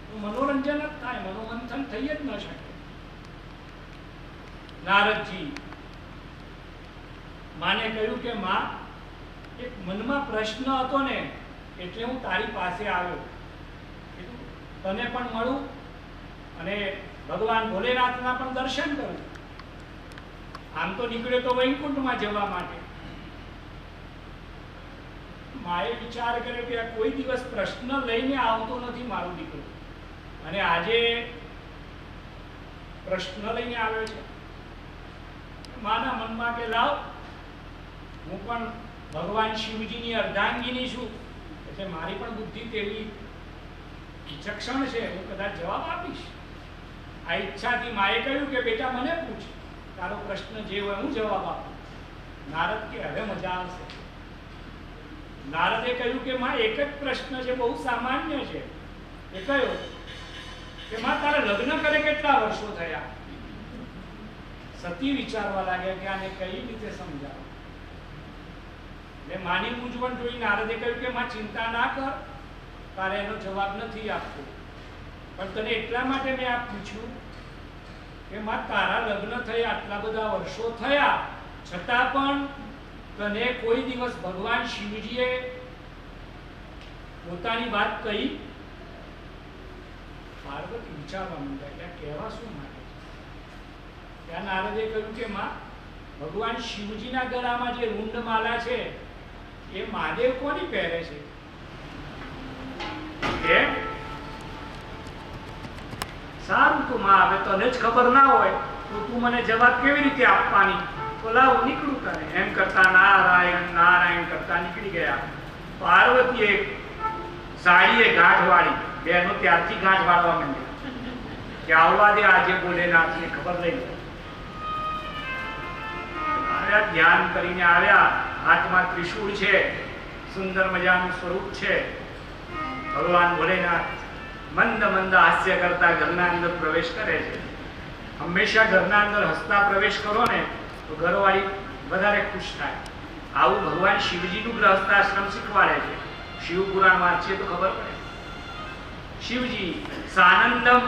તો મનોરંજન જ થાય, મનોમંથન થઈ જ ન શકે. નારદજી માને કહ્યું કે માં, એક મનમાં પ્રશ્ન હતો ને એટલે હું તારી પાસે આવ્યો, તને પણ મળું અને ભગવાન ભોલેનાથના પણ દર્શન કરું. આમ તો નીકળ્યો તો વૈકુંઠમાં જવા માટે. માએ વિચાર કર્યો કે આ કોઈ દિવસ પ્રશ્ન લઈને આવતો નથી મારો દીકરો, અને આજે પ્રશ્ન લઈને આવ્યો છે. માના મનમાં કે લાવ, હું પણ ભગવાન શિવજીની અર્ધાંગીની છું, એટલે મારી પણ બુદ્ધિ તેવી વિચક્ષણ છે, હું કદાચ જવાબ આપીશ. આ ઈચ્છાથી માએ કહ્યું કે બેટા મને પૂછ, તારો પ્રશ્ન જે હોય હું જવાબ આપું. નારદ કે હવે મજા આવશે. નારદે કહ્યું કે માં એક જ પ્રશ્ન છે, બહુ સામાન્ય છે. એ કહ્યો કે માં તારા લગ્ન કરે કેટલા વર્ષો થયા? સતી વિચારવા લાગ્યા કે આને કઈ રીતે સમજાવ. એટલે માની મૂંઝવણ જોઈ નારદે કહ્યું કે માં ચિંતા ના કર, તારે એનો જવાબ નથી આપતો, પણ તને એટલા માટે મેં આ પૂછ્યું કે માં તારા લગ્ન થયા આટલા બધા વર્ષો થયા છતાં પણ તને કોઈ દિવસ ભગવાન શિવજીએ પોતાની વાત કહી? પાર્વતી વિચારવા માંડ્યા કે કહેવા શું માટે છે. ત્યાં નારદે કહ્યું કે માં, ભગવાન શિવજીના ગળામાં જે રૂંડમાલા છે એ મહાદેવ કોની પહેરે છે? કેમ? સારું, તો માં હવે તને જ ખબર ના હોય તો તું મને જવાબ કેવી રીતે આપવાની? તો લાવ નીકળું કરે. એમ કરતા નારાયણ નારાયણ કરતા નીકળી ગયા. પાર્વતીએ સાડીએ ગાંઠ વાળી, બેનો ત્યારથી ગાંઠ વાળવા માંડી કે આવવા દે, આજે ભોલેનાથને ખબર લઈ લે. આવ્યા, ધ્યાન કરીને આવ્યા, હાથમાં ત્રિશૂળ છે, સુંદર મજાનું સ્વરૂપ છે. ભગવાન ભોલેનાથ મંદ મંદ હાસ્ય કરતા ઘરના અંદર પ્રવેશ કરે છે. હંમેશા ઘરના અંદર હસતા પ્રવેશ કરો ને તો ઘરવાળી વધારે ખુશ થાય. આવું ભગવાન શિવજીનું ગૃહસ્થાશ્રમ શીખવાડે છે. શિવ પુરાણ વાંચીએ તો ખબર પડે. શિવજી સાનંદમ,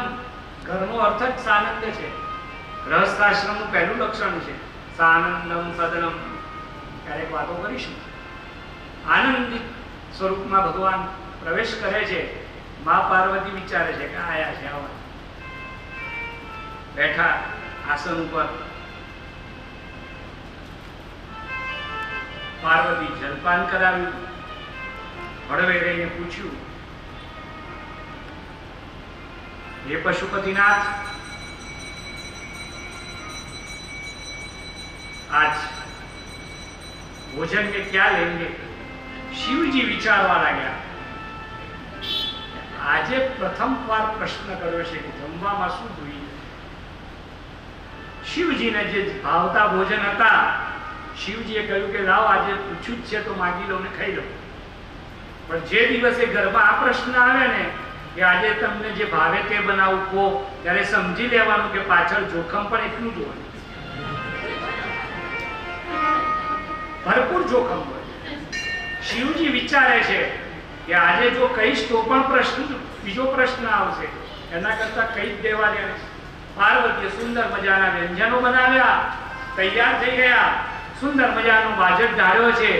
ઘરનો અર્થ જ સાનંદ છે. ગૃહસ્થાશ્રમનું પહેલું લક્ષણ છે સાનંદમ સદનમ. ક્યારેક વાતો કરીશું. આનંદિત સ્વરૂપમાં ભગવાન પ્રવેશ કરે છે. મા પાર્વતી વિચારે છે કે આયા છે, આવા બેઠા આસન ઉપર. પાર્વતી જલપાન કરાવ્યું, હળવે રહીને પૂછ્યું, હે પશુપતિનાથ, आज भोजन में क्या लेंगे? शिवजी विचारवा लाग्या. આજે પ્રથમ વાર પ્રશ્ન કર્યો છે કે જમવામાં શું જોઈએ. શિવજીને જે ભાવતા ભોજન હતા, શિવજીએ કહ્યું કે લાવ, આજે પૂછ્યું જ છે તો માગી લો ને ખાઈ લો. પણ જે દિવસે ઘરમાં આ પ્રશ્ન આવે ને કે આજે તમને જે ભાવે તે બનાવું કહો, ત્યારે સમજી લેવાનું કે પાછળ જોખમ પણ એટલું જ હોય, ભરપૂર જોખમ હોય. શિવજી વિચારે છે કે આજે જો કહીશ તો પણ બીજો પ્રશ્ન આવશે, એના કરતા કહી જ દેવા દે. પાર્વતીએ સુંદર મજાના વ્યંજનો બનાવ્યા, તૈયાર થઈ ગયા. સુંદર મજાનો બાજટ ઢાળ્યો છે,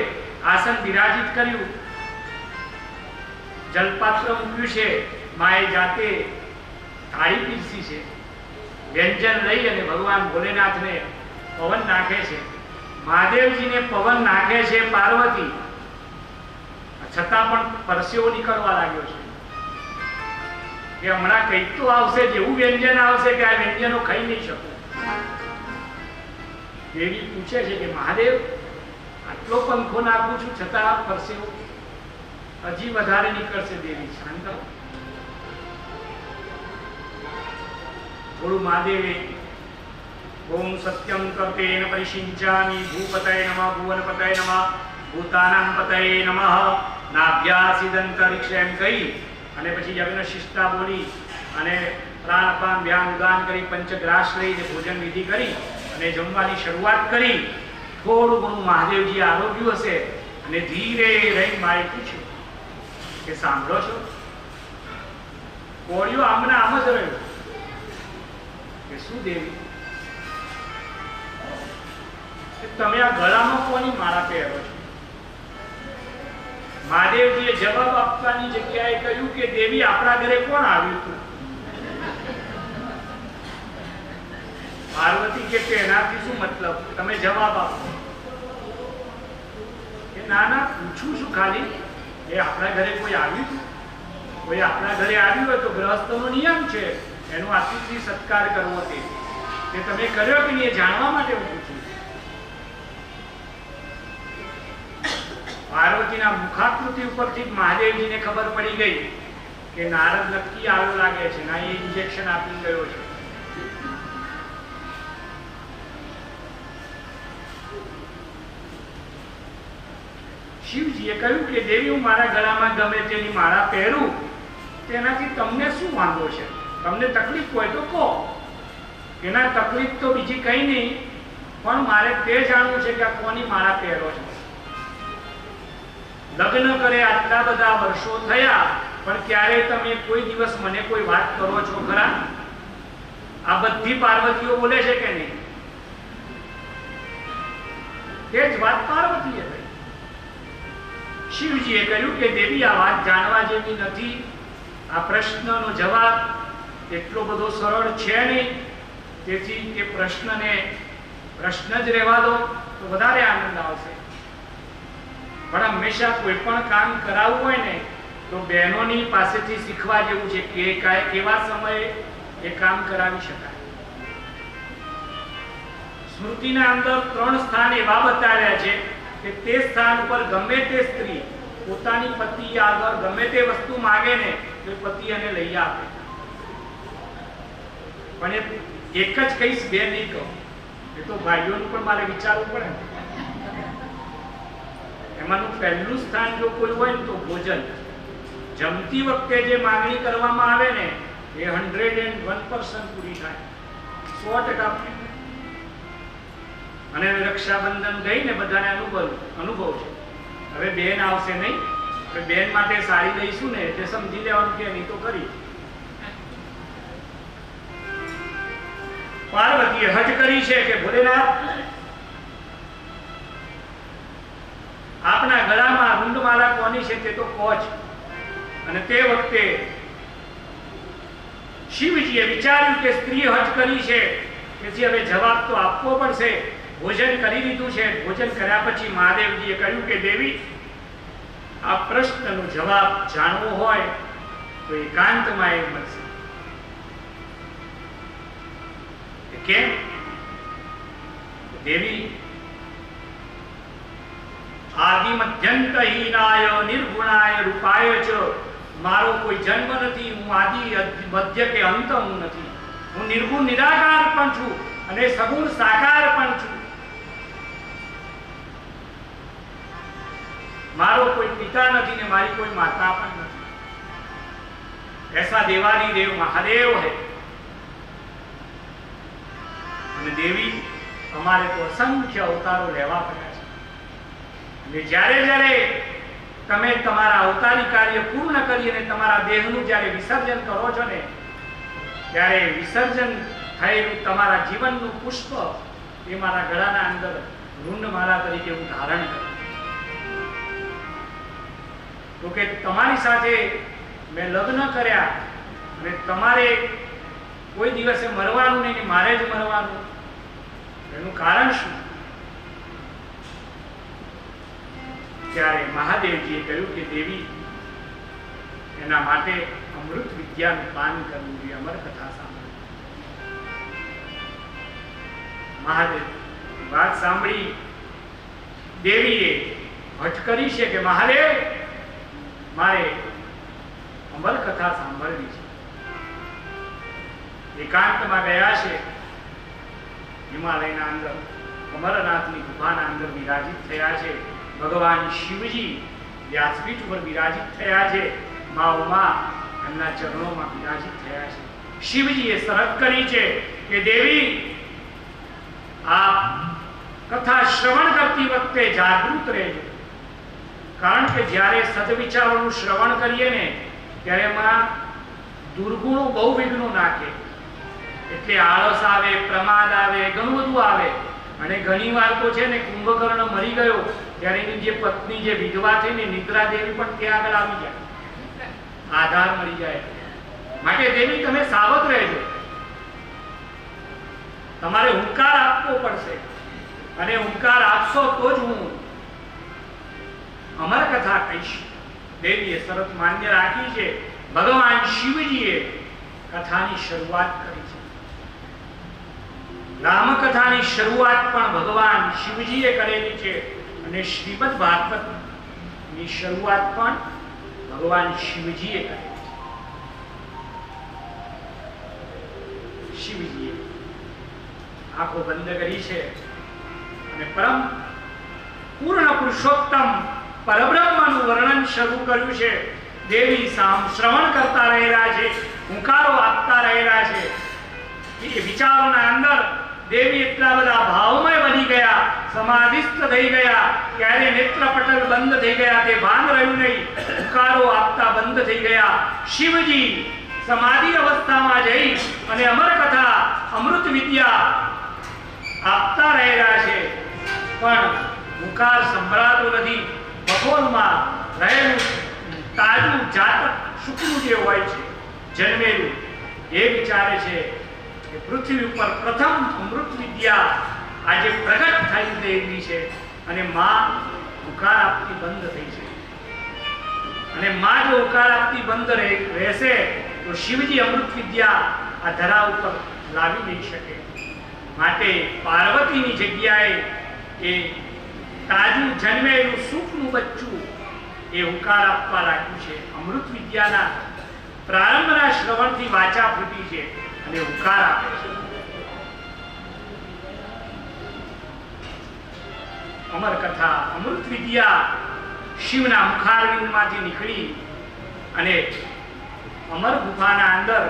આસન બિરાજિત કર્યું, જલપાત્ર મૂક્યું છે. માએ જાતે થાળી પીરસી છે. વ્યંજન લઈ અને ભગવાન ભોલેનાથને પવન નાખે છે. મહાદેવજીને પવન નાખે છે પાર્વતી, છતાં પણ પરસેવો નીકળવા લાગ્યો છે. કે હમણાં કંઈક તો આવશે, જેવું વ્યંજન આવશે કે આ વ્યંજનો ખાઈ નહીં શકું. દેવી પૂછે છે કે મહાદેવ, આટલો પંખો નાખું છું છતાં પરસેવો હજી વધારે નીકળશે. દેવી શાંત થાઓ. થોડું મહાદેવે ઓમ સત્યમ કર્તેન પરિશિંચામિ ભૂપતય નમઃ ભુવનપતય નમઃ ભૂતાનાં પતય નમઃ નાભ્યાસિદંતરિક્ષ એમ કહી અને પછી યજ્ઞ શિષ્ટા બોલી અને પ્રાણ અપાન ધ્યાન ઉદાન કરી પંચગ્રાસ લઈને ભોજન વિધિ કરી અને જમવાની શરૂઆત કરી. થોડું ઘણું મહાદેવજી આરોગ્યું હશે અને ધીરે રહી મારે પૂછ્યું કે સાંભળો છો? કોળિયો આમને આમ જ રહ્યો કે શું દેવી, તમે આ ગળામાં કોની માળા પહેરો છો? મહાદેવજીએ જવાબ આપવાની જગ્યાએ કહ્યું કે દેવી, આપણા ઘરે કોણ આવ્યું હતું? પાર્વતી કે એનાથી શું મતલબ, તમે જવાબ આપો. કે ના ના, પૂછું છું ખાલી, એ આપણા ઘરે કોઈ આવ્યું હતું? કોઈ આપણા ઘરે આવ્યું હોય તો ગૃહસ્થનો નિયમ છે એનો અતિથિ સત્કાર કરવો. તે તમે કર્યો કે નહીં એ જાણવા માટે હું પૂછું. પાર્વતીના મુખાકૃતિ ઉપરથી મહાદેવજીને ખબર પડી ગઈ કે નારદ નક્કી આવ્યો લાગે છે, ના એ ઇન્જેક્શન આપી ગયો છે. શિવજીએ કહ્યું કે દેવી, હું મારા ગળામાં ગમે તેની માળા પહેરું, તેનાથી તમને શું વાંધો છે? તમને તકલીફ હોય તો કહો. એના તકલીફ તો બીજી કઈ નહીં, પણ મારે તે જાણવું છે કે આ કોની માળા પહેરો છો. લગ્ન કરે આટલા બધા વર્ષો થયા, પણ ક્યારે તમે કોઈ દિવસ મને કોઈ વાત કરો છો ખરા? આ બધી પાર્વતીઓ બોલે છે કે નહીં? તે જ વાત પાર્વતીએ કહી. શિવજીએ કહ્યું કે દેવી, આ વાત જાણવા જેવી નથી. આ પ્રશ્નનો જવાબ એટલો બધો સરળ છે નહીં, તેથી તે પ્રશ્ન જ રહેવા દો તો વધારે આનંદ આવશે. પણ હંમેશા કોઈ પણ કામ કરાવવું હોય ને તો બહેનોની પાસેથી શીખવા જેવું છે કે કેવા સમયે એ કામ કરાવી શકાય. સ્મૃતિના અંદર 3 સ્થાન એવા બતાવ્યા છે કે તે સ્થાન ઉપર ગમે તે સ્ત્રી પોતાની પતિ આગળ ગમે તે વસ્તુ માંગે ને તો પતિ એને લઈ આપે. પણ એક જ કહીશ, બે નહીં કહું. એ તો ભાઈઓનું પણ મારે વિચારવું પડે. એમાંનું પહેલું સ્થાન જો કોઈ હોય ને તો ભોજન. જમતી વખતે જે માંગણી કરવામાં આવે ને એ 101% પૂરી થાય, 100%. અને રક્ષાબંધન ગઈને બધાને અનુભવ છે. હવે બેન આવશે નહીં, બેન માટે સાડી લઈશું ને તે સમજી લેવાનું કે નહીં તો કરી. પાર્વતીએ હજ કરી છે કે ભોલેનાથ, આપના ગળામાં રૂંડમાળા કોની છે તે તો કહો જ. અને તે વખતે શિવજીએ વિચાર્યું કે સ્ત્રી હજ કરી છે, તેથી હવે જવાબ તો આપવો પડશે. ભોજન કરી લીધું છે. ભોજન કર્યા પછી મહાદેવજીએ કહ્યું કે દેવી, આ પ્રશ્નનો જવાબ જાણવો હોય તો એકાંતમાં એ મળશે. કેમ? દેવી, આદિ મધ્યંતહીનાય નિર્ગુણાય રૂપાય ચ મારો કોઈ જન્મ નથી. હું આદિ મધ્ય કે અંત હું નથી. હું નિર્ગુણ નિરાકાર પણ છું અને સગુણ સાકાર પણ છું. મારો કોઈ પિતા નથી ને મારી કોઈ માતા પણ નથી. ऐसा देवादी देव महादेव है. અને દેવી, અમારે તો અસંખ્ય અવતારો લેવા પડ્યા છે. અને જ્યારે જ્યારે તમે તમારા અવતારી કાર્ય પૂર્ણ કરી અને તમારા દેહનું જ્યારે વિસર્જન કરો છો ને, ત્યારે વિસર્જન થયેલું તમારા જીવનનું પુષ્પ એ મારા ગળાના અંદર રૂંડમાળા તરીકે હું ધારણ કરું. તો કે તમારી સાથે મેં લગ્ન કર્યા અને તમારે કોઈ દિવસે મરવાનું નહીં, મારે જ મરવાનું. એનું કારણ શું? ત્યારે મહાદેવજીએ કહ્યું કે દેવી, એના માટે અમૃત વિદ્યાનું પાન કરવું જોઈએ, અમર કથા સાંભળવી. મહાદેવ વાત સાંભળી દેવીએ હઠ કરી છે કે મહાદેવ મારે અમર કથા સાંભળવી છે. એકાંતમાં ગયા છે, હિમાલયના અંદર અમરનાથની ગુફાના અંદર વિરાજિત થયા છે. ભગવાન શિવજી વ્યાસપીઠ ઉપર વિરાજિત થયા છે, મા ઉમા એમના ચરણોમાં વિરાજિત થયા છે. શિવજીએ શરત કરી છે કે દેવી આપ કથા શ્રવણ કરતી વખતે જાગૃત રહેજો, કારણ કે જ્યારે સદવિચારોનું શ્રવણ કરીએ ને ત્યારે એમાં દુર્ગુણો બહુ વિઘ્નો નાખે, એટલે આળસ આવે, પ્રમાદ આવે, ઘણું બધું આવે. અને ઘણી વાર તો છે ને કુંભકર્ણ મરી ગયો ત્યારે એની જે પત્ની જે વિધવા થઈ ને નિદ્રા દેવી પણ ત્યાં આગળ આવી જાય, આધાર મળી જાય. માટે દેવી તમે સાવધ રહેજો, તમારે હુંકાર આપવો પડશે, અને હુંકાર આપશો તો જ હું અમર કથા કહીશ. દેવીએ શરત માન્ય રાખી છે. ભગવાન શિવજીએ કથાની શરૂઆત કરી છે. રામકથાની શરૂઆત પણ ભગવાન શિવજીએ કરેલી છે, અને શ્રીમદ ભાગવતની શરૂઆત પણ ભગવાન શિવજીએ કરેલી છે. શિવજીએ આંખો બંધ કરી છે અને પરમ પૂર્ણ પુરુષોત્તમ પરબ્રહ્મનું વર્ણન શરૂ કર્યું છે. દેવી શ્રવણ કરતા રહેલા છે, હુંકારો આપતા રહેલા છે. એ વિચારોના અંદર દેવી એટલા બધા ભાવમય બની ગયા, સમાધિસ્થ થઈ ગયા, ક્યારે નેત્રપટલ બંધ થઈ ગયા તે ભાન રહ્યું નહીં, હુંકારો આપતા બંધ થઈ ગયા. શિવજી સમાધિ અવસ્થામાં જઈ અને અમર કથા અમૃત વિદ્યા આપતા રહેલા છે, પણ હુંકાર સંભળાતો નથી. બપોરમાં રહેલું તાજું જાતક શુક્ર જે હોય છે જન્મેલું, એ વિચારે છે કે પૃથ્વી ઉપર પ્રથમ અમૃત વિદ્યા આજે પ્રગટ થઈ રહેલી છે, અને માં હુંકાર આપતી બંધ થઈ છે. અને માં જો હુંકાર આપતી બંધ રહેશે તો શિવજી અમૃત વિદ્યા આ ધરા ઉપર લાવી નહીં શકે. માટે પાર્વતીની જગ્યાએ એ તાજું જન્મેલું સુખનું બચ્ચું એ હુંકાર આપવા રાખ્યું છે. અમૃત વિદ્યાના પ્રારંભના શ્રવણથી વાચા ફૂટી છે અને હુંકાર આપે છે. અમર કથા અમૃત વિદ્યા શિવના મુખારવિંદમાંથી નીકળી અને અમર ગુફાના અંદર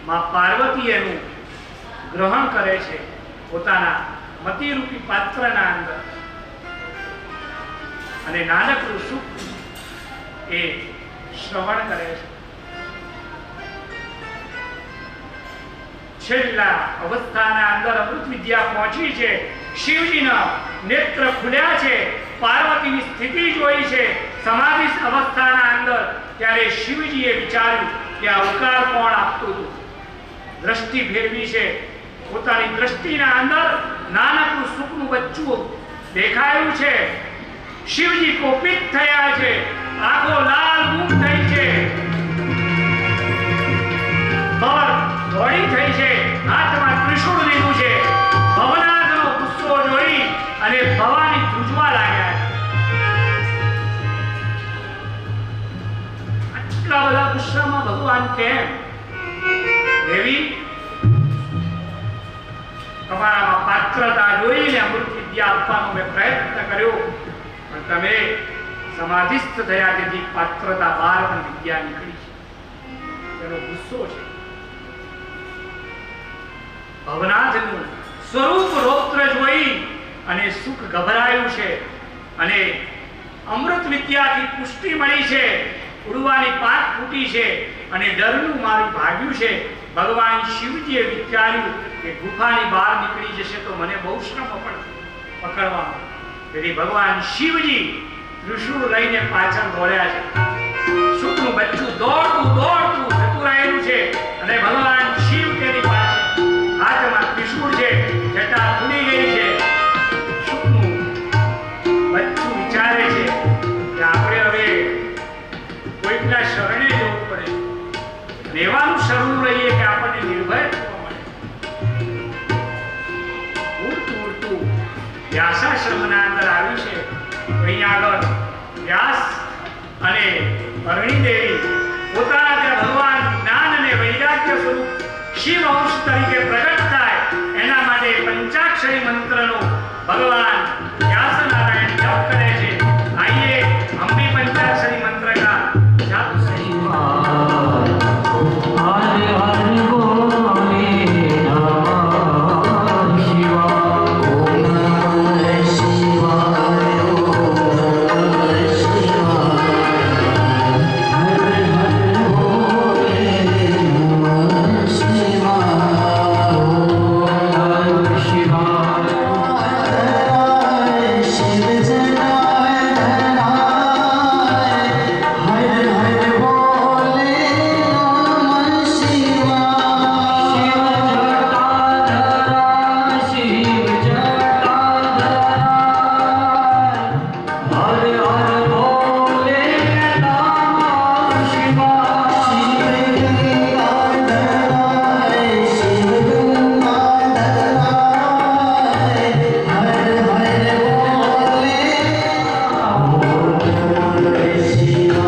માં પાર્વતી એનું ગ્રહણ કરે છે પોતાના મતિરૂપી પાત્રના અંદર, અને નાનકડું સુખ એ શ્રવણ કરે છે. છેલ્લા અવસ્થાના અંદર અમૃત વિદ્યા પહોંચી છે. શિવજીના નેત્ર ખુલ્યા છે, પાર્વતીની સ્થિતિ જોઈ છે સમાધિ અવસ્થાના અંદર. ત્યારે શિવજીએ વિચાર્યું કે આ હુંકાર કોણ આપતું હતું. દ્રષ્ટિ ફેરવી છે, પોતાની દ્રષ્ટિના અંદર નાનકડું સુખનું બચ્ચું દેખાયું છે. શિવજી કોપિત થયા છે, આંખો લાલ મૂક થઈ છે, ભવર દોડી થઈ છે, હાથમાં ત્રિશૂળ લીધું છે. ભવનાથનો ગુસ્સો જોઈ અને ભવાની ધ્રુજવા લાગ્યા છે. આટલા બધા ગુસ્સામાં ભગવાન કેમ? દેવી તમારામાં પાત્રતા જોઈને અમૃત વિદ્યા આપવાનો મેં પ્રયત્ન કર્યો, પણ તમે સમાધિસ્થ થયા તેથી પાત્રતા બહાર પણ વિદ્યા નીકળી છે. તેનો ગુસ્સો છે. ભવનાથનું સ્વરૂપ રૌદ્ર જોઈ અને સુખ ગભરાયું છે, અને અમૃત વિદ્યાથી પુષ્ટિ મળી છે, ઉડવાની પાંખ ફૂટી છે, અને ડરનું મારું ભાગ્યું છે. ભગવાન શિવજીએ વિચાર્યું કે ગુફાની બહાર નીકળી જશે તો મને બહુ શ્રમ પડશે પકડવામાં. તેથી ભગવાન શિવજી ત્રિશૂળ લઈને પાછળ દોડ્યા છે. સુખનું બચ્ચું દોડતું દોડતું જતું રહેલું છે, અને ભગવાન શિવ તેની પાછળ હાથમાં ત્રિશૂળ છે, જટા ખુલી ગઈ છે. સુખનું બચ્ચું વિચારે છે કે આપણે હવે કોઈકના શરણે જવું પડે, આગળ વ્યાસ અને અરણી દેવી પોતાના ત્યાં ભગવાન જ્ઞાન અને વૈરાગ્ય સ્વરૂપ શિવ અંશ તરીકે પ્રગટ થાય એના માટે પંચાક્ષરી મંત્રનો ભગવાન વ્યાસ નારાયણ જપ કરે છે. આइए हम भी पंचाक्षरी मंत्र का जप करें. हरे हरे बोले नमः शिवाय. ओम नमः शिवाय.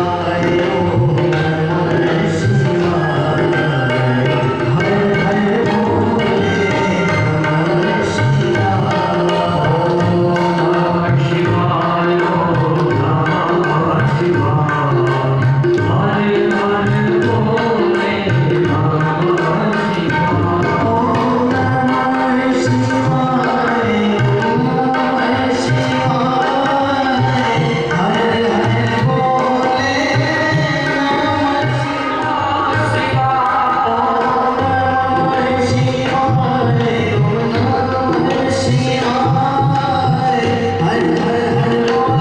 ओम नमः शिवाय. हरे हरे बोले नमः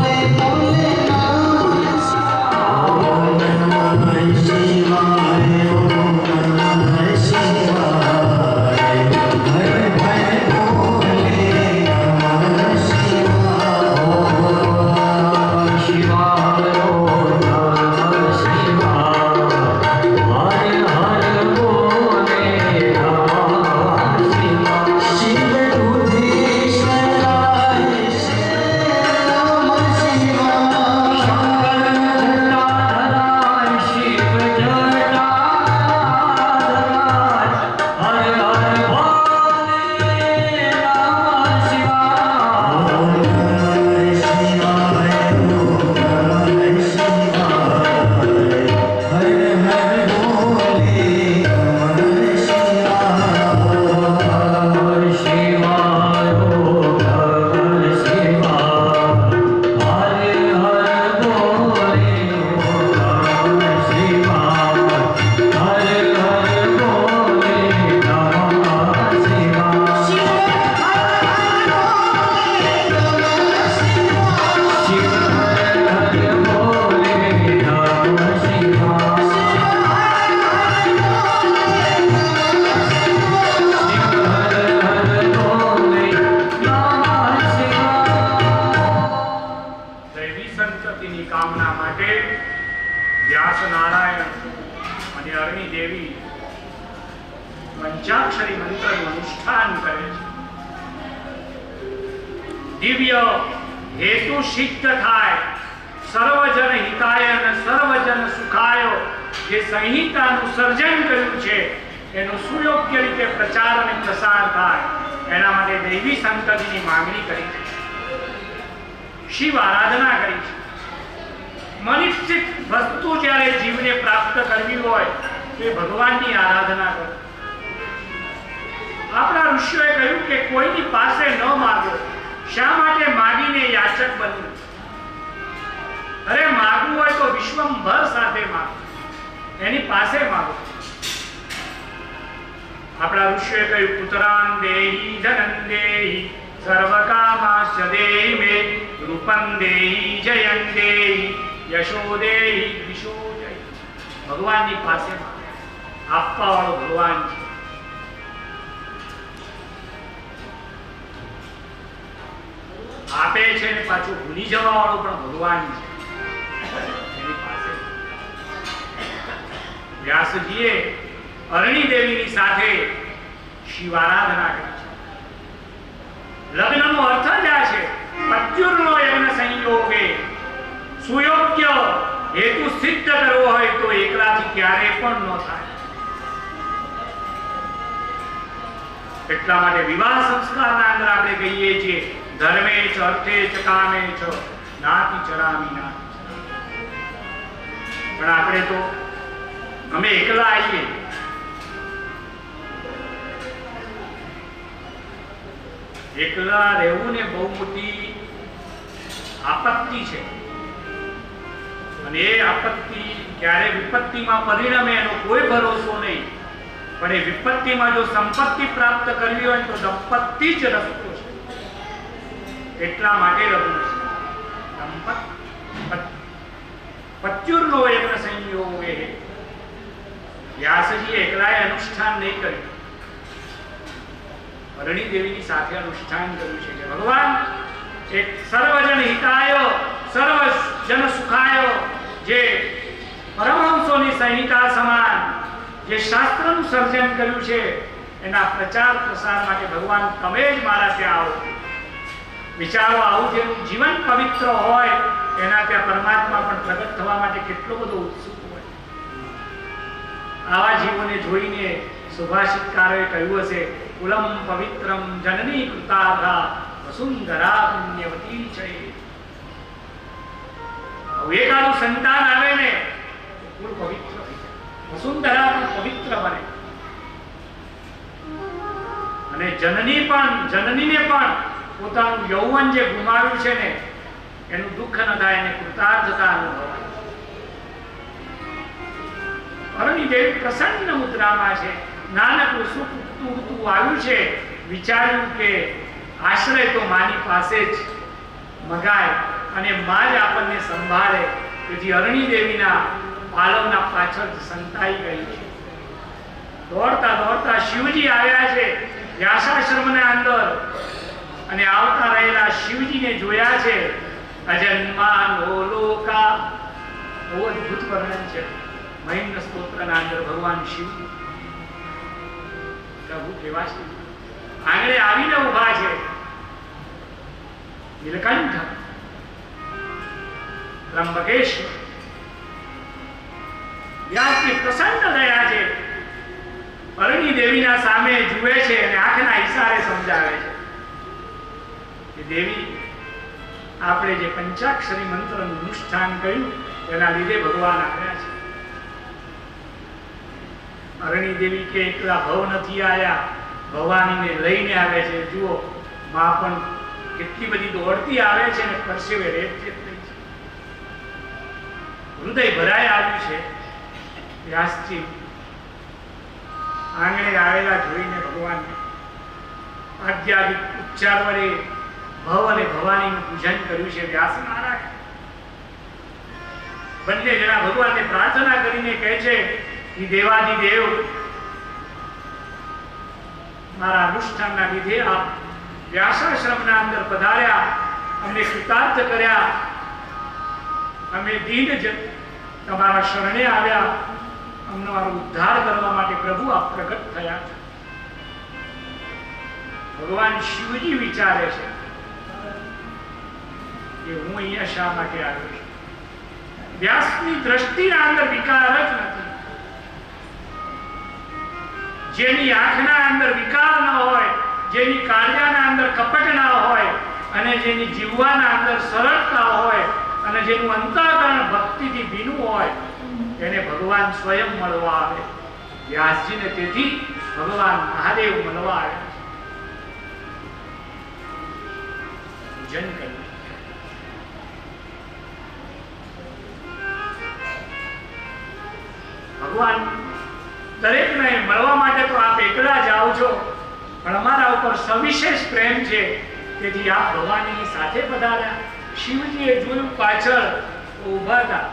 शिवाय. ओम नमः शिवाय. शिव પંચાક્ષરી મંત્રનું અનુષ્ઠાન કરે છે. દિવ્ય હેતુ સિદ્ધ થાય, સર્વજન હિતાય અને સર્વજન સુખાય જે સંહિતાનું સર્જન કર્યું છે એનો સુયોગ્ય રીતે પ્રચાર અને પ્રસાર થાય એના માટે દૈવી સંતતિની માંગણી કરી છે. શિવ આરાધના કરી છે. મનિશ્ચિત વસ્તુ જ્યારે જીવને પ્રાપ્ત કરવી હોય તો એ ભગવાનની આરાધના કરો. આપણા ઋષિઓએ કહ્યું કે કોઈની પાસે ન માગો. શા માટે માગીને યાચક બનવું? અરે માગવું હોય તો વિશ્વંભર સાથે માગો, એની પાસે માગો. આપણા ઋષિઓએ કહ્યું પુત્રાન દેહી ધનં દેહી સર્વકામાશ્ચ દેહી મે રૂપં દેહી જયં દેહી યશો દેહી વિશો દેહી. ભગવાનની પાસે માગો. આપવા વાળો ભગવાન છે. આપે છે ને પાછું ભૂલી જવા વાળો પણ ભગવાન છે. એની પાસે વ્યાસજીએ અરણી દેવીની સાથે શિવ આરાધના કરી છે. લગ્નનો અર્થ જ આ છે પત્યુરનો યજ્ઞ સંયોગે સુયોગ્ય હેતુ સિદ્ધ કરવો હોય તો એકલાથી ક્યારે પણ ન થાય. એટલા માટે વિવાહ સંસ્કારના અંદર આપણે કહીએ છીએ ધર્મે ચ અર્થે ચ કામે ચ નાતિ ચરામી નાતિ. પણ આપણે તો અમે એકલા આવીએ, એકલા રહેવું ને બહુ મોટી આપત્તિ છે. અને એ આપત્તિ ક્યારે વિપત્તિમાં પરિણમે એનો કોઈ ભરોસો નહીં. પણ એ વિપત્તિમાં જો સંપત્તિ પ્રાપ્ત કરવી હોય તો દંપતિ જ રસ્તો છે. એટલા માટે રહું પત્યુરનો યજ્ઞ સંયોગે. વ્યાસજી એકલાએ અનુષ્ઠાન નહીં કર્યું, અરણી દેવીની સાથે અનુષ્ઠાન કર્યું છે કે ભગવાન એક સર્વજન હિતાય સર્વજન સુખાય, જે પરમહંસોની સંહિતા સમાન જે શાસ્ત્રનું સર્જન કર્યું છે એના પ્રચાર પ્રસાર માટે ભગવાન તમે જ મારા ત્યાં આવો. વિચારો, આવું જેનું જીવન પવિત્ર હોય એના ત્યાં પરમાત્મા પણ પ્રગટ થવા માટે કેટલો બધો ઉત્સુક હોય. આવા જીવોને જોઈને સુભાષિતકારોએ કહ્યું હશે કુલમ પવિત્રમ જનની કૃતાર્થા વસુંધરા પુણ્યવતી છે. એકાદું સંતાન આવે ને કુલ પવિત્ર થઈ જાય, વસુંધરા પણ પવિત્ર બને. અને જનનીને પણ પોતાનું યૌવન જે ગુમાવ્યું છે ને એનું દુઃખ ન થાય, એને કૃતાર્થતા અનુભવાય. અરણી દેવી પ્રસન્ન મુદ્રામાં છે. નાનકડું સુખ ઉગતું આવ્યું છે. વિચાર્યું કે આશ્રય તો માની પાસે જ મગાય અને માં જ આપણને સંભાળે. તેથી અરણી દેવીના પાલવના પાછળ સંતાઈ ગઈ છે. દોડતા દોડતા શિવજી આવ્યા છે વ્યાસાશ્રમના અંદર, અને આવતા રહેલા શિવજીને જોયા છે. અજન્માનો લોકા, બહુ અદભુત વર્ણન છે મહિમ્ન સ્તોત્રના અંદર. ભગવાન શિવ પ્રભુ કેવા છે, આંગણે આવીને ઉભા છે. નીલકંઠ, ત્રંબકેશ્વર. વ્યાસજી પ્રસન્ન થયા છે. અરણી દેવીના સામે જુએ છે અને આંખના ઈશારે સમજાવે છે કે દેવી, આપણે જે પંચાક્ષરી મંત્રનું અનુષ્ઠાન કર્યું એના લીધે ભગવાન આવ્યા છે. અરણી દેવી કે એકલા ભવ નથી આવ્યા, ભવાનીને લઈને આવે છે. જુઓ, માં પણ કેટલી બધી દોડતી આવે છે ને પરસેવે રેપઝેપ થઈ છે. હૃદય ભરાય આવ્યું છે. વ્યાસજી આંગણે આવેલા જોઈને ભગવાનને આદ્યાદિક ઉપચાર વડે ભવ અને ભવાનીનું પૂજન કર્યું છે. વ્યાસ નારાયણ બંને જણા ભગવાનને પ્રાર્થના કરીને કહે છે કે દેવાદિદેવ, મારા અનુષ્ઠાનના લીધે આપ વ્યાસાશ્રમના અંદર પધાર્યા, અમને કૃતાર્થ કર્યા, અમે દીન જ તમારા શરણે આવ્યા, અમને મારો ઉદ્ધાર કરવા માટે પ્રભુ આપ પ્રગટ થયા છે. ભગવાન શિવજી વિચારે છે કે હું અહીંયા શા માટે આવ્યો છું. વ્યાસની દ્રષ્ટિના અંદર વિકાર જ નથી. જેની આંખના અંદર વિકાર ન હોય, જેની કાળજાના અંદર કપટ ના હોય, અને જેની જીવવાના અંદર સરળતા હોય, અને જેનું અંતઃકરણ ભક્તિથી ભીનું હોય, એને ભગવાન સ્વયં મળવા આવે. વ્યાસજીને તેથી ભગવાન મહાદેવ મળવા આવ્યા છે. પૂજન કર્યું. ભગવાન દરેકને મળવા માટે તો આપ એકલા જ આવો છો, પણ અમારા ઉપર સવિશેષ પ્રેમ છે, તેથી આપ ભવાનીની સાથે પધાર્યા. શિવજીએ જોયું પાછળ ઊભા હતા.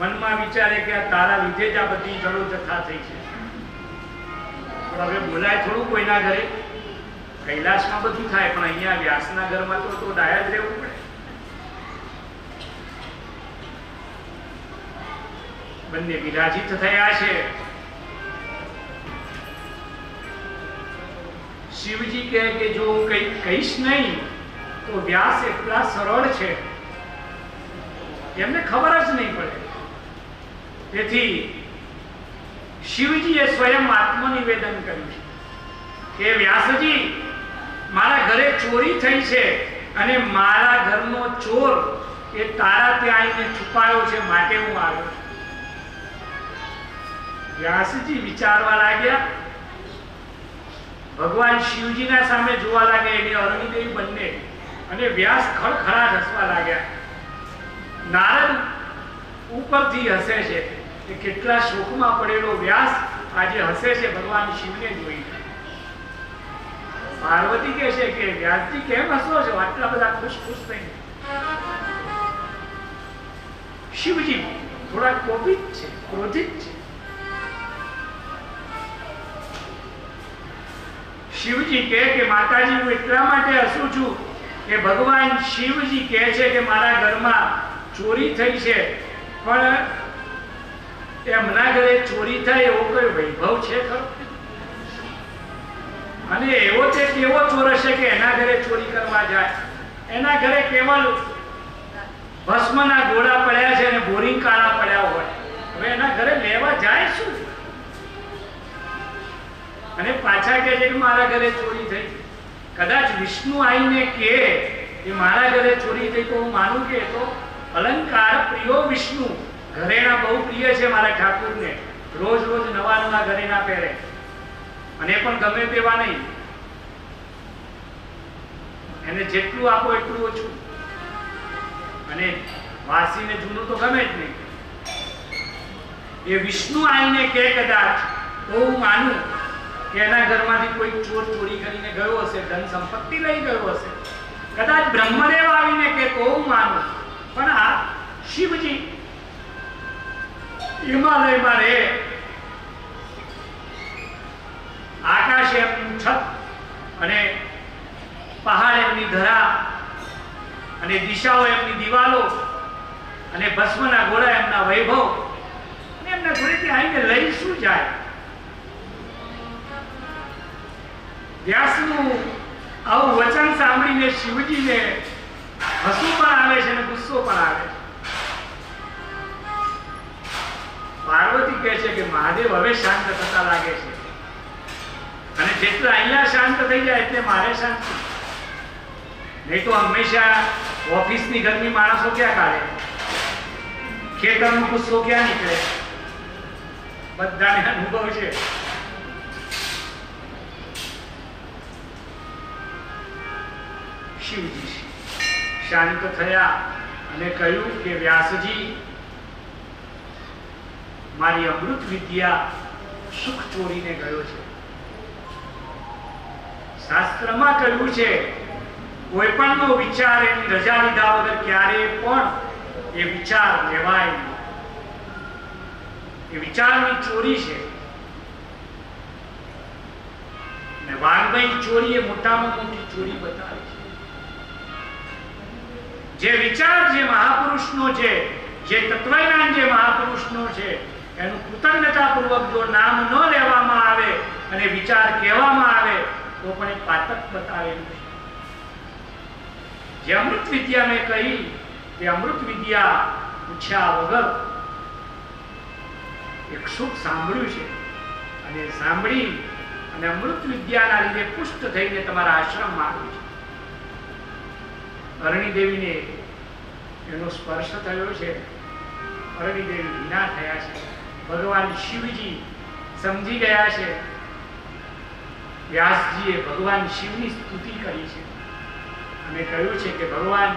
મનમાં વિચારે કે આ તારા લીધે જ આ બધી જડો જથ્થા થઈ છે. પણ હવે બોલાય થોડું કોઈના ઘરે. કૈલાસમાં બધું થાય, પણ અહીંયા વ્યાસના ઘરમાં તો ડાયા જ રહેવું પડે. બંને વિરાજિત થયા છે. શિવજી કહે કે જો હું કંઈ કહીશ નહીં તો વ્યાસ એટલા સરળ છે એમને ખબર જ નહીં પડે. તેથી શિવજીએ સ્વયં આત્મનિવેદન કર્યું છે કે વ્યાસજી, મારા ઘરે ચોરી થઈ છે અને મારા ઘરનો ચોર એ તારા ત્યાં આવીને છુપાયો છે, માટે હું આવ્યો છું. વ્યાસજી વિચારવા લાગ્યા, ભગવાન શિવજીના સામે જોવા લાગ્યા, એની અરુણિદેવી બંને, અને વ્યાસ ખડખડાટ હસવા લાગ્યા. નારદ ઉપરથી હસે છે કે કેટલા શોકમાં પડેલો વ્યાસ આજે હસે છે ભગવાન શિવને જોઈને. પાર્વતી કહે છે કે વ્યાસજી કેમ હસો છો, આટલા બધા ખુશ ખુશ થઈને? શિવજી થોડા કોપિત છે, ક્રોધિત છે. શિવજી કહે કે માતાજી, હું એટલા માટે હસું છું કે ભગવાન શિવજી કહે છે કે મારા ઘરમાં ચોરી થઈ છે, પણ એમના ઘરે ચોરી થાય એવો કોઈ વૈભવ છે ખરો? અને એવો તે કેવો ચોર હશે કે એના ઘરે ચોરી કરવા જાય? એના ઘરે કેવલ ભસ્મના ગોળા પડ્યા છે અને બોરિંગ કાળા પડ્યા હોય. હવે એના ઘરે લેવા જાય શું? અને પાછા કહે છે કે મારા ઘરે ચોરી થઈ. કદાચ વિષ્ણુ આવીને કહે કે મારા ઘરે ચોરી થઈ તો હું માનું કે તો અલંકાર પ્રિયો વિષ્ણુ, ઘરેણા બહુ પ્રિય છે મારા ઠાકુરને, રોજ રોજ નવા નવા ઘરેણા પહેરે, અને પણ ગમે તેવા નહીં, એને જેટલું આપો એટલું ઓછું, અને વાસીને જૂનું તો ગમે જ નહીં. એ વિષ્ણુ આવીને કહે કદાચ તો હું માનું કે એના ઘરમાંથી કોઈ ચોર ચોરી કરીને ગયો હશે, ધન સંપત્તિ લઈ ગયો હશે. કદાચ બ્રહ્મદેવ આવીને કે તો હું માનું. પણ આ શિવજી હિમાલયમાં રહે, આકાશ એમનું છત અને પહાડ એમની ધરા અને દિશાઓ એમની દિવાલો અને ભસ્મના ગોળા એમના વૈભવ, અને એમના ઘરેથી આવીને લઈ શું જાય? વ્યાસનું આવું વચન સાંભળીને શિવજીને હસવું પણ આવે છે અને ગુસ્સો પણ આવે છે. પાર્વતી કહે છે કે મહાદેવ હવે શાંત થતા લાગે છે, અને જેટલા અહીંયા શાંત થઈ જાય એટલે મારે શાંતિ. નહીં તો હંમેશા ઓફિસની ઘરની માણસો ક્યાં કાઢે, ખેતરનો ગુસ્સો ક્યાં નીકળે? બધાને અનુભવ છે. શિવજી શાંત થયા અને કહ્યું કે વ્યાસજી, મારી અમૃત વિદ્યા સુખ ચોરીને ગયો છે. શાસ્ત્રમાં કહ્યું છે કોઈ પણનો વિચાર એની રજા લીધા વગર ક્યારે પણ એ વિચાર લેવાય નહીં. એ વિચારની ચોરી છે. ને વાઘભાઈ ચોરી એ મોટામાં મોટી ચોરી બતાવી છે. જે વિચાર જે મહાપુરુષનો છે, જે તત્વજ્ઞાન જે મહાપુરુષનો છે, એનું કૃતજ્ઞતાપૂર્વક જો નામ ન લેવામાં આવે અને વિચાર કહેવામાં આવે તો પણ એ પાતક બતાવેલું છે. જે અમૃત વિદ્યા મેં કહી તે અમૃત વિદ્યા પૂછ્યા વગર એક સુખ સાંભળ્યું છે, અને સાંભળી અને અમૃત વિદ્યાના લીધે પુષ્ટ થઈને તમારા આશ્રમમાં આવ્યું છે. અરણીદેવીને એનો સ્પર્શ થયો છે. અરણીદેવી વિના થયા છે. ભગવાન શિવજી સમજી ગયા છે. વ્યાસજીએ ભગવાન શિવની સ્તુતિ કરી છે અને કહ્યું છે કે ભગવાન,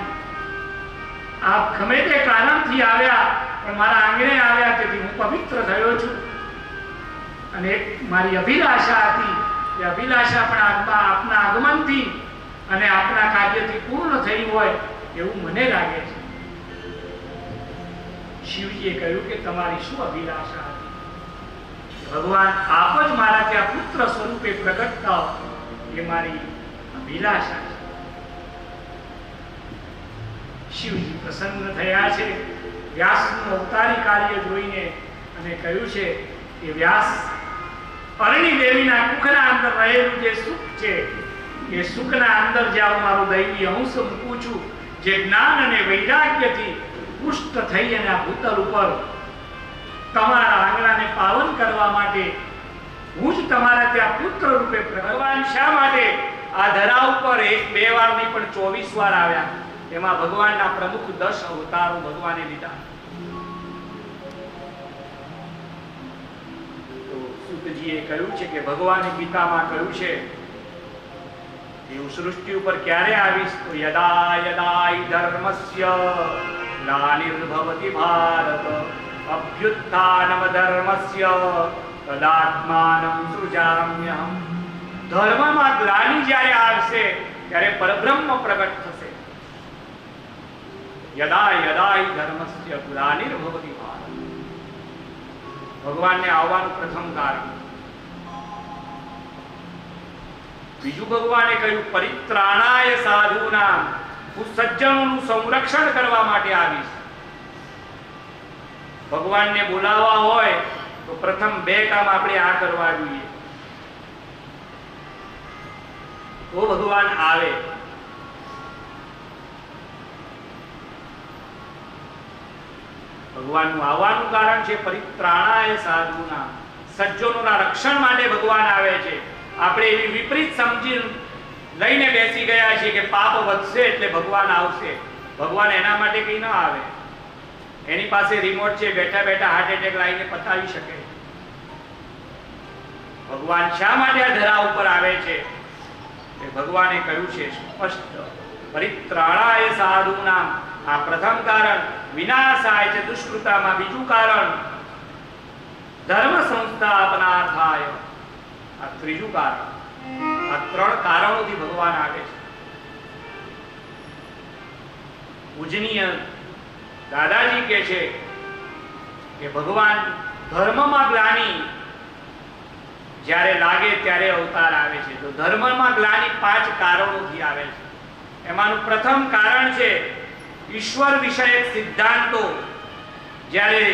આપ ગમે તે કારણથી આવ્યા પણ મારા આંગણે આવ્યા, તેથી હું પવિત્ર થયો છું. અને એક મારી અભિલાષા હતી, એ અભિલાષા પણ આપના આગમનથી અને આપના કાર્યથી પૂર્ણ થઈ હોય એવું મને લાગે છે. શિવજીએ કહ્યું કે તમારી શું અભિલાષા હતી? ભગવાન, આપ જ મારા ત્યાં પુત્ર સ્વરૂપે પ્રગટ થાઓ એ મારી અભિલાષા છે. શિવજી પ્રસન્ન થયા છે વ્યાસનું અવતારી કાર્ય જોઈને અને કહ્યું છે કે વ્યાસ, અરણી દેવીના મુખના અંદર રહેલું જે સુખ છે એ સુખના અંદર જાઉં મારો દૈવી અંશ મૂકું છું, જે જ્ઞાન અને વૈરાગ્યથી પુષ્ટ થઈ અને આ ભૂતલ ઉપર તમારા આંગણાને પાવન કરવા માટે હું જ તમારા ત્યાં પુત્ર રૂપે ભગવાન શા માટે આ ધરા ઉપર એક બે વાર નહીં પણ 24 વાર આવ્યા? એમાં ભગવાનના પ્રમુખ 10 અવતારો ભગવાને લીધા. તો સુતજીએ કહ્યું છે કે ભગવાને ગીતામાં કહ્યું છે કે હું સૃષ્ટિ ઉપર ક્યારે આવીશ? તો યદા યદા હિ ધર્મસ્ય ગ્લાનિર્ભવતિ ભારત અભ્યુત્થાનમ ધર્મસ્ય તદાત્માનં સૃજામ્યહમ. ધર્મમાં ગ્લાનિ જ્યારે આવશે ત્યારે પરબ્રહ્મ પ્રગટ થશે. યદા યદા હિ ધર્મસ્ય ગ્લાનિર્ભવતિ ભારત. ભગવાનને આવવાનું પ્રથમ કારણ. બીજું ભગવાને કહ્યું પરિત્રાણાય સાધુનામ. હું સજ્જનોનું સંરક્ષણ કરવા માટે આવીશ. ભગવાનને બોલાવવા હોય તો પ્રથમ બે કામ આપણે આ કરવા જોઈએ, તો ભગવાન આવે. ભગવાનનું આવવાનું કારણ છે પરિત્રાણાય સાધુનામ. સજ્જનોના રક્ષણ માટે ભગવાન આવે છે. આપણે એવી વિપરીત સમજી લઈને બેસી ગયા છીએ કે પાપ વધશે એટલે ભગવાન આવશે. ભગવાન એના માટે કઈ ન આવે. એની પાસે રિમોટ છે, બેઠા બેઠા હાર્ટ એટેક લાવીને પતાવી શકે. ભગવાન શા માટે આ ધરા ઉપર આવે છે? એ ભગવાને કહ્યું છે સ્પષ્ટ, પરિત્રાણાય સાધુનામ. આ પ્રથમ કારણ. વિનાશાય છે દુષ્કૃતામાં બીજું કારણ. ધર્મ સંસ્થાપનાર્થાય આ ત્રીજું કારણ. આ ત્રણ કારણોથી ભગવાન આવે છે. પૂજનીય દાદાજી કહે છે કે ભગવાન ધર્મમાં ગ્લાનિ જ્યારે લાગે ત્યારે અવતાર આવે છે. તો ધર્મમાં ગ્લાનિ 5 કારણોથી આવે છે. એમાંનું પ્રથમ કારણ છે ઈશ્વર વિષયક સિદ્ધાંતો જ્યારે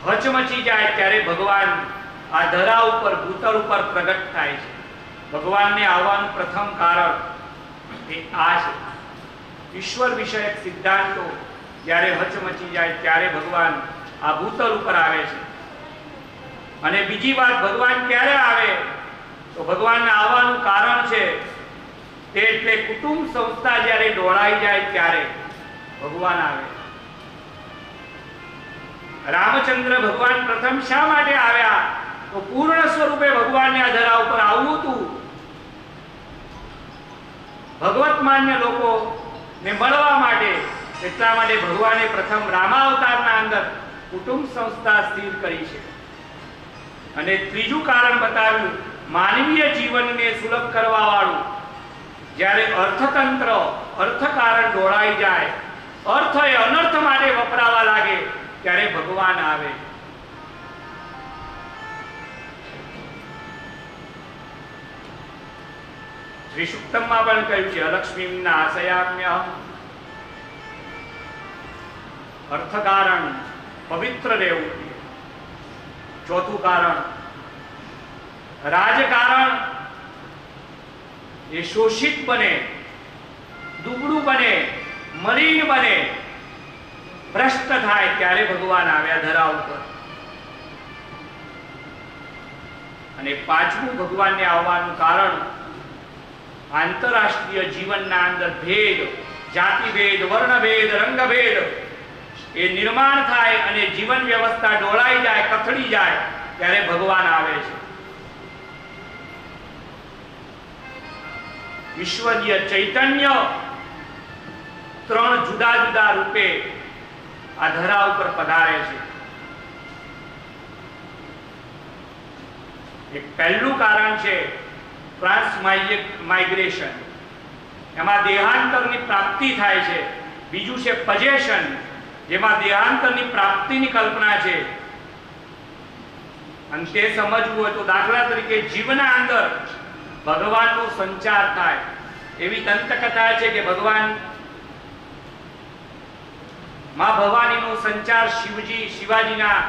હચમચી જાય ત્યારે ભગવાન આ ધરા ઉપર ભૂતળ ઉપર પ્રગટ થાય છે. ભગવાનને આવવાનું પ્રથમ કારણ એ આ છે. ઈશ્વર વિષયક સિદ્ધાંતો જ્યારે હચમચી જાય ત્યારે ભગવાન આ ભૂતળ ઉપર આવે છે. અને બીજી વાત, ભગવાન ક્યારે આવે? તો ભગવાનના આવવાનું કારણ છે તે એટલે કુટુંબ સંસ્થા જ્યારે ડોળાઈ જાય ત્યારે ભગવાન આવે. રામચંદ્ર ભગવાન પ્રથમ શા માટે આવ્યા? તો પૂર્ણ સ્વરૂપે ભગવાનને આ ધરા ઉપર આવવું હતું. ભગવત માન્ય લોકો ને મળવા માટે. એટલા માટે ભગવાને પ્રથમ રામાવતારના અંદર કુટુંબ સંસ્થા સ્થિર કરી છે. અને ત્રીજું કારણ બતાવ્યું માનવીય જીવનને સુલભ કરવા વાળું. જ્યારે અર્થતંત્ર અર્થકારણ ડોળાઈ જાય, અર્થ એ અનર્થ માટે વપરાવા લાગે ત્યારે ભગવાન આવે. શ્રી સુક્તમમાં પણ કહ્યું છે અલક્ષ્મીમ નાશયામ્યહમ. અર્થકારણ પવિત્ર રહેવું. ચોથું કારણ રાજકારણ એ શોષિત બને, દુબળું બને, મલિન બને, ભ્રષ્ટ થાય ત્યારે ભગવાન આવ્યા ધરા ઉપર. અને પાંચમું ભગવાનને આવવાનું કારણ આંતરરાષ્ટ્રીય જીવનના અંદર ભેદ, જાતિ ભેદ, વર્ણ ભેદ, રંગ ભેદ એ નિર્માણ થાય અને જીવન વ્યવસ્થા ડોળાઈ જાય, કથળી જાય ત્યારે ભગવાન આવે છે. ઈશ્વરીય ચૈતન્ય 3 જુદા જુદા રૂપે આ ધરા ઉપર પધારે છે. એક પહેલું કારણ છે ટ્રાન્સમાઇગ્રેશન. એમાં દેહાંતરની પ્રાપ્તિ થાય છે. બીજું છે પજેશન, જેમાં દેહાંતરની પ્રાપ્તિની કલ્પના છે. અને તે સમજવું હોય તો દાખલા તરીકે જીવના અંદર ભગવાનનો સંચાર થાય. એવી દંતકથા છે કે ભગવાન માં ભવાનીનો સંચાર શિવાજીના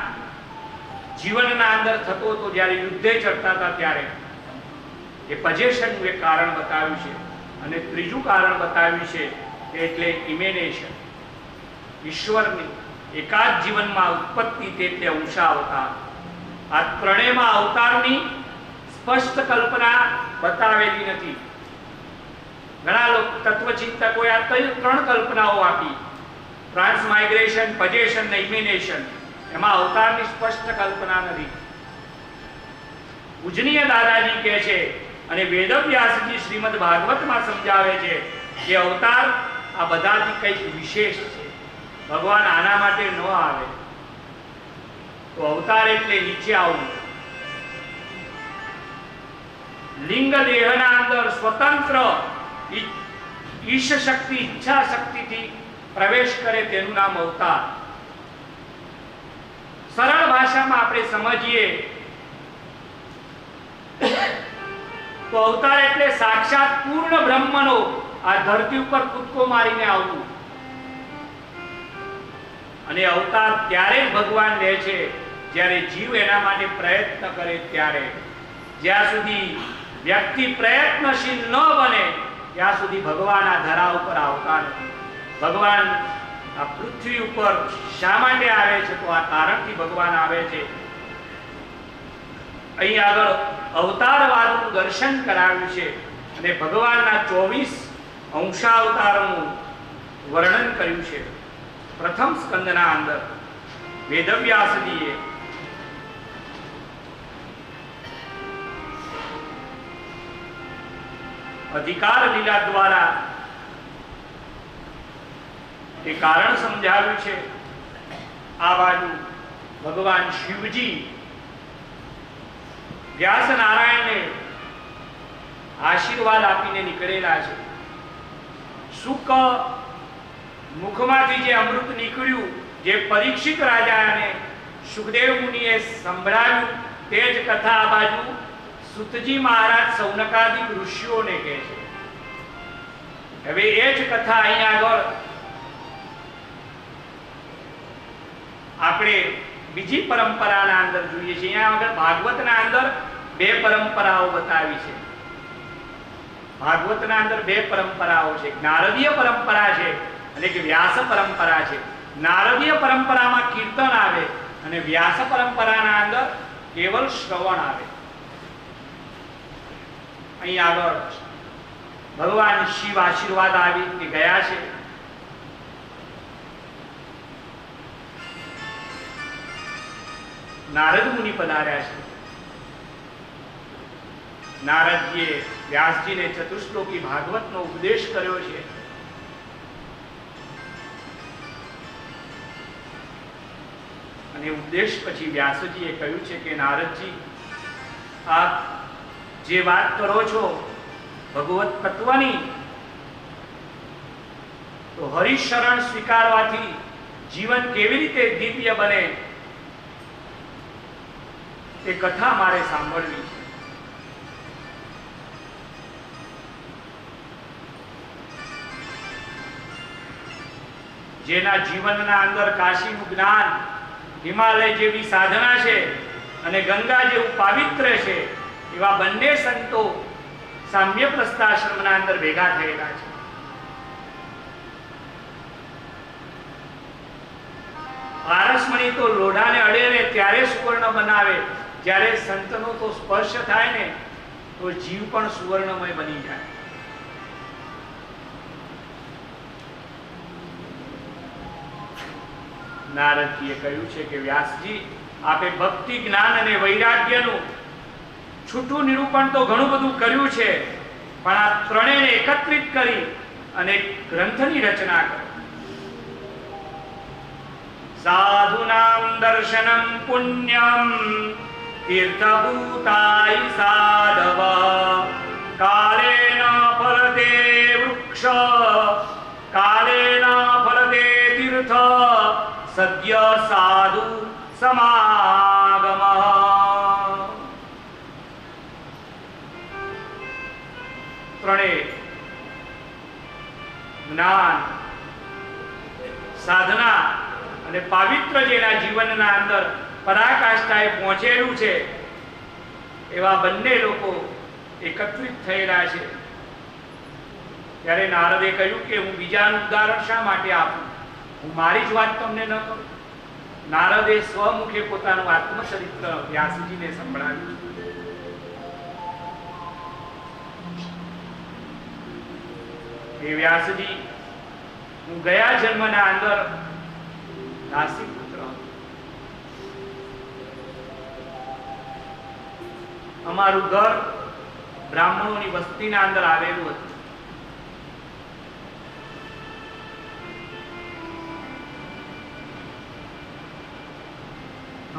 જીવનના અંદર થતો હતો જ્યારે યુદ્ધે ચડતા હતા ત્યારે. એ પજેશનનું એક કારણ બતાવ્યું છે. અને ત્રીજું કારણ બતાવ્યું છે કે એટલે ઇમેનેશન, ઈશ્વરની એકાદ જીવનમાં ઉત્પત્તિ એટલે અંશાવતાર. આ ત્રણેયમાં અવતારની સ્પષ્ટ કલ્પના બતાવેલી નથી. ઘણા લોકો તત્વચિંતકોએ આ ત્રણ કલ્પનાઓ આપી, ટ્રાન્સમાઇગ્રેશન, પજેશન અને ઇમિનેશન. એમાં અવતારની સ્પષ્ટ કલ્પના નથી. પૂજનીય દાદાજી કહે છે અને વેદવ્યાસજી શ્રીમદ ભાગવતમાં સમજાવે છે કે અવતાર આ બધાથી કંઈક વિશેષ છે. ભગવાન આના માટે ન આવે. તો અવતાર એટલે નીચે આવવું. લિંગ દેહના અંદર સ્વતંત્ર ઈશ શક્તિ, ઈચ્છા શક્તિથી પ્રવેશ કરે તેનું નામ અવતાર. સરળ ભાષામાં આપણે સમજીએ તો અવતાર એટલે સાક્ષાત પૂર્ણ બ્રહ્મનો આ ધરતી ઉપર કૂદકો મારીને આવવું. અને અવતાર ત્યારે જ ભગવાન લે છે જ્યારે જીવ એના માટે પ્રયત્ન કરે ત્યારે. જ્યાં સુધી વ્યક્તિ પ્રયત્નશીલ ન બને ત્યાં સુધી ભગવાન આ ધરા ઉપર આવતા નથી. ભગવાન આ પૃથ્વી ઉપર શા માટે આવે છે? તો આ કારણથી ભગવાન આવે છે. અહીં આગળ અવતારવાદનું દર્શન કરાવ્યું છે અને ભગવાનના 24 અંશાવતારોનું વર્ણન કર્યું છે. પ્રથમ સ્કંદના અંદર વેદવ્યાસજીએ અધિકાર લીલા દ્વારા એ કારણ સમજાવ્યું છે. આ બાજુ ભગવાન શિવજી વ્યાસ નારાયણને આશીર્વાદ આપીને નીકળેલા છે. શુક મુખમાંથી જે અમૃત નીકળ્યું, જે પરીક્ષિત રાજાને સુખદેવ મુનિએ સંભળાવ્યું, તે જ કથા આ બાજુ સુતજી મહારાજ સૌનકાદિક ઋષિઓને કહે છે. હવે એ જ કથા અહીં આગળ આપણે બીજી પરંપરાના અંદર જોઈએ છીએ. અહીંયા આગળ ભાગવતના અંદર બે પરંપરાઓ બતાવી છે. ભાગવતના અંદર બે પરંપરાઓ છે. નારદીય પરંપરા છે અને એક વ્યાસ પરંપરા છે. નારદીય પરંપરામાં કીર્તન આવે અને વ્યાસ પરંપરાના અંદર કેવલ શ્રવણ આવે. અહીં આગળ ભગવાન શિવ આશીર્વાદ આવી ગયા છે. નારદ મુનિ પધાર્યા છે. નારદજીએ વ્યાસજીને ચતુશ્લોકી ભાગવતનો ઉપદેશ કર્યો છે. અને ઉપદેશ પછી વ્યાસજીએ કહ્યું છે કે નારદજી, આપ જે વાત કરો છો ભગવત તત્વની, તો હરિશરણ સ્વીકારવાથી જીવન કેવી રીતે દિવ્ય બને તે કથા મારે સાંભળવી છે. જેના જીવનના અંદર કાશીનું જ્ઞાન, હિમાલય જેવી સાધના છે અને ગંગા જેવું પાવિત્ર્ય છે, એવા બંને સંતો સામ્ય પ્રસ્થાશ્રમના અંદર ભેગા થયેલા છે. પારસમણી તો લોઢાને અડે ને ત્યારે સુવર્ણ બનાવે, જ્યારે સંતનો તો સ્પર્શ થાય ને તો જીવ પણ સુવર્ણમય બની જાય. નારદજીએ કહ્યું છે કે વ્યાસજી, આપે ભક્તિ, જ્ઞાન અને વૈરાગ્યનું છૂટું નિરૂપણ તો ઘણું બધું કર્યું છે, પણ આ ત્રણેયને એકત્રિત કરી અને ગ્રંથની રચના કરી. સાધુનામ દર્શનમ પુણ્યમ તીર્થભૂતાય સાધવ કાલેન ફલદે વૃક્ષ કાલેન ફલદે તીર્થ સદ્ય સાધુ સમાગમ. ત્રણેય જ્ઞાન, સાધના અને પાવિત્ર જેના જીવનના અંદર પરાકાષ્ઠાએ પહોંચેલું છે, એવા બંને લોકો એકત્રિત થયેલા છે. ત્યારે નારદે કહ્યું કે હું બીજાનું ઉદાહરણ શા માટે આપું, હું મારી જ વાત તમને ન કરું. નારદે સ્વમુખે પોતાનું આત્મચરિત્ર વ્યાસજીને સંભળાવ્યું. હે વ્યાસજી, હું ગયા જન્મના અંદર દાસી પુત્ર હતો. અમારું ઘર બ્રાહ્મણોની વસ્તીના અંદર આવેલું હતું.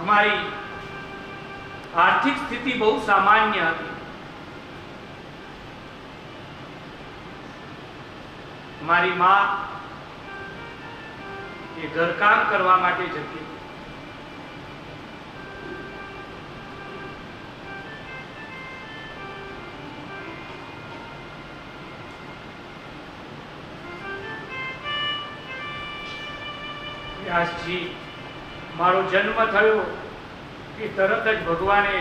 અમારી આર્થિક સ્થિતિ બહુ સામાન્ય હતી. મારી માં એ ઘરકામ કરવા માટે જતી. વ્યાસજી, મારો જન્મ થયો કે તરત જ ભગવાને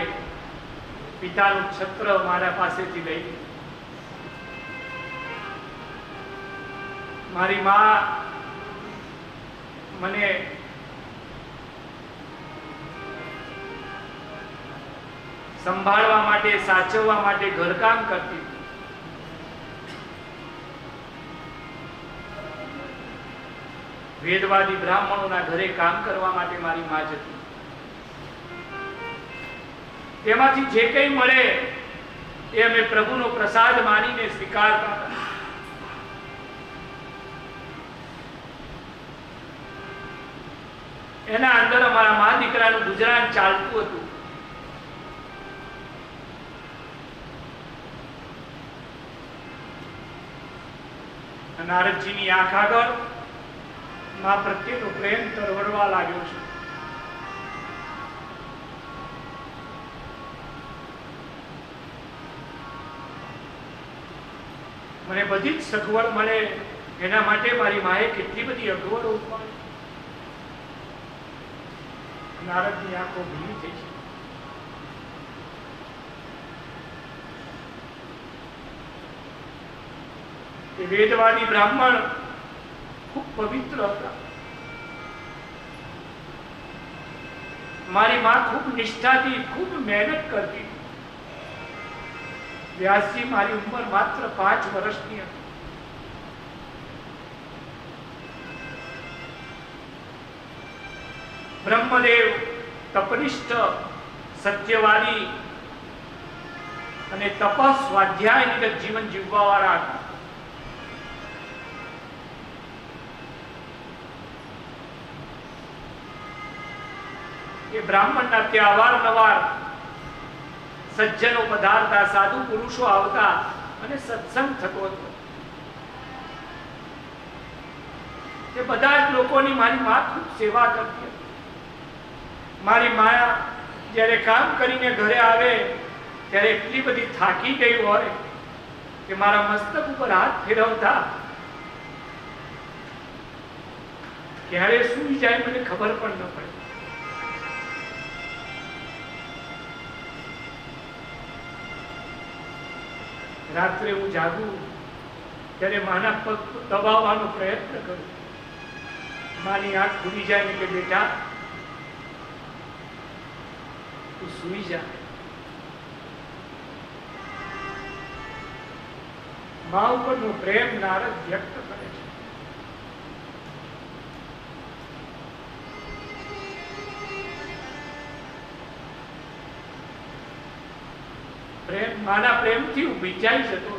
પિતાનું છત્ર મારા પાસેથી લઈ લીધું. મારી માં મને સંભાળવા માટે, સાચવવા માટે ઘરકામ કરતી. વેદવાદી બ્રાહ્મણોના ઘરે કામ કરવા માટે મારી માં જતી. તેમાંથી જે કંઈ મળે એ અમે પ્રભુનો પ્રસાદ માનીને સ્વીકારતા. એના અંદર અમારા મા દીકરાનું ગુજરાન ચાલતું હતું. નારદજીની આંખ આગળ મા પ્રત્યેનો પ્રેમ તરવરવા લાગ્યો છે. મને બધી જ સગવડ મળે એના માટે મારી માએ કેટલી બધી અગવડો ઉપાડી. નારદની આંખો ભીની થઈ છે. એ વેદવાદી બ્રાહ્મણ ખૂબ પવિત્ર હતા. મારી માં ખૂબ નિષ્ઠાથી ખૂબ મહેનત કરતી. વ્યાસજી, મારી ઉંમર માત્ર 5 વર્ષની હતી. બ્રહ્મદેવ તપનિષ્ઠ, સત્યવાદી અને તપસ સ્વાધ્યાય જીવન જીવવા વાળા હતા. એ બ્રાહ્મણના ત્યાં અવારનવાર સજ્જનો પધારતા, સાધુ પુરુષો આવતા અને સત્સંગ થતો હતો. તે બધા જ લોકોની મારી માં ખૂબ સેવા કરતી હતી. મારી માયા જ્યારે કામ કરીને ઘરે આવે ત્યારે એટલી બધી થાકી ગઈ હોય કે મારા મસ્તક ઉપર હાથ ફેરવતા ક્યારે સૂઈ જાય મને ખબર પણ ન પડે. રાત્રે હું જાગું ત્યારે માના પગ દબાવવાનો પ્રયત્ન કરું. માની આંખ ખુલી જાય ને કે બેટા તું સૂઈ જા. મા ઉપરનો પ્રેમ નારદ વ્યક્ત કરે છે. પ્રેમ માના પ્રેમથી હું ભીંજાઈ જતો.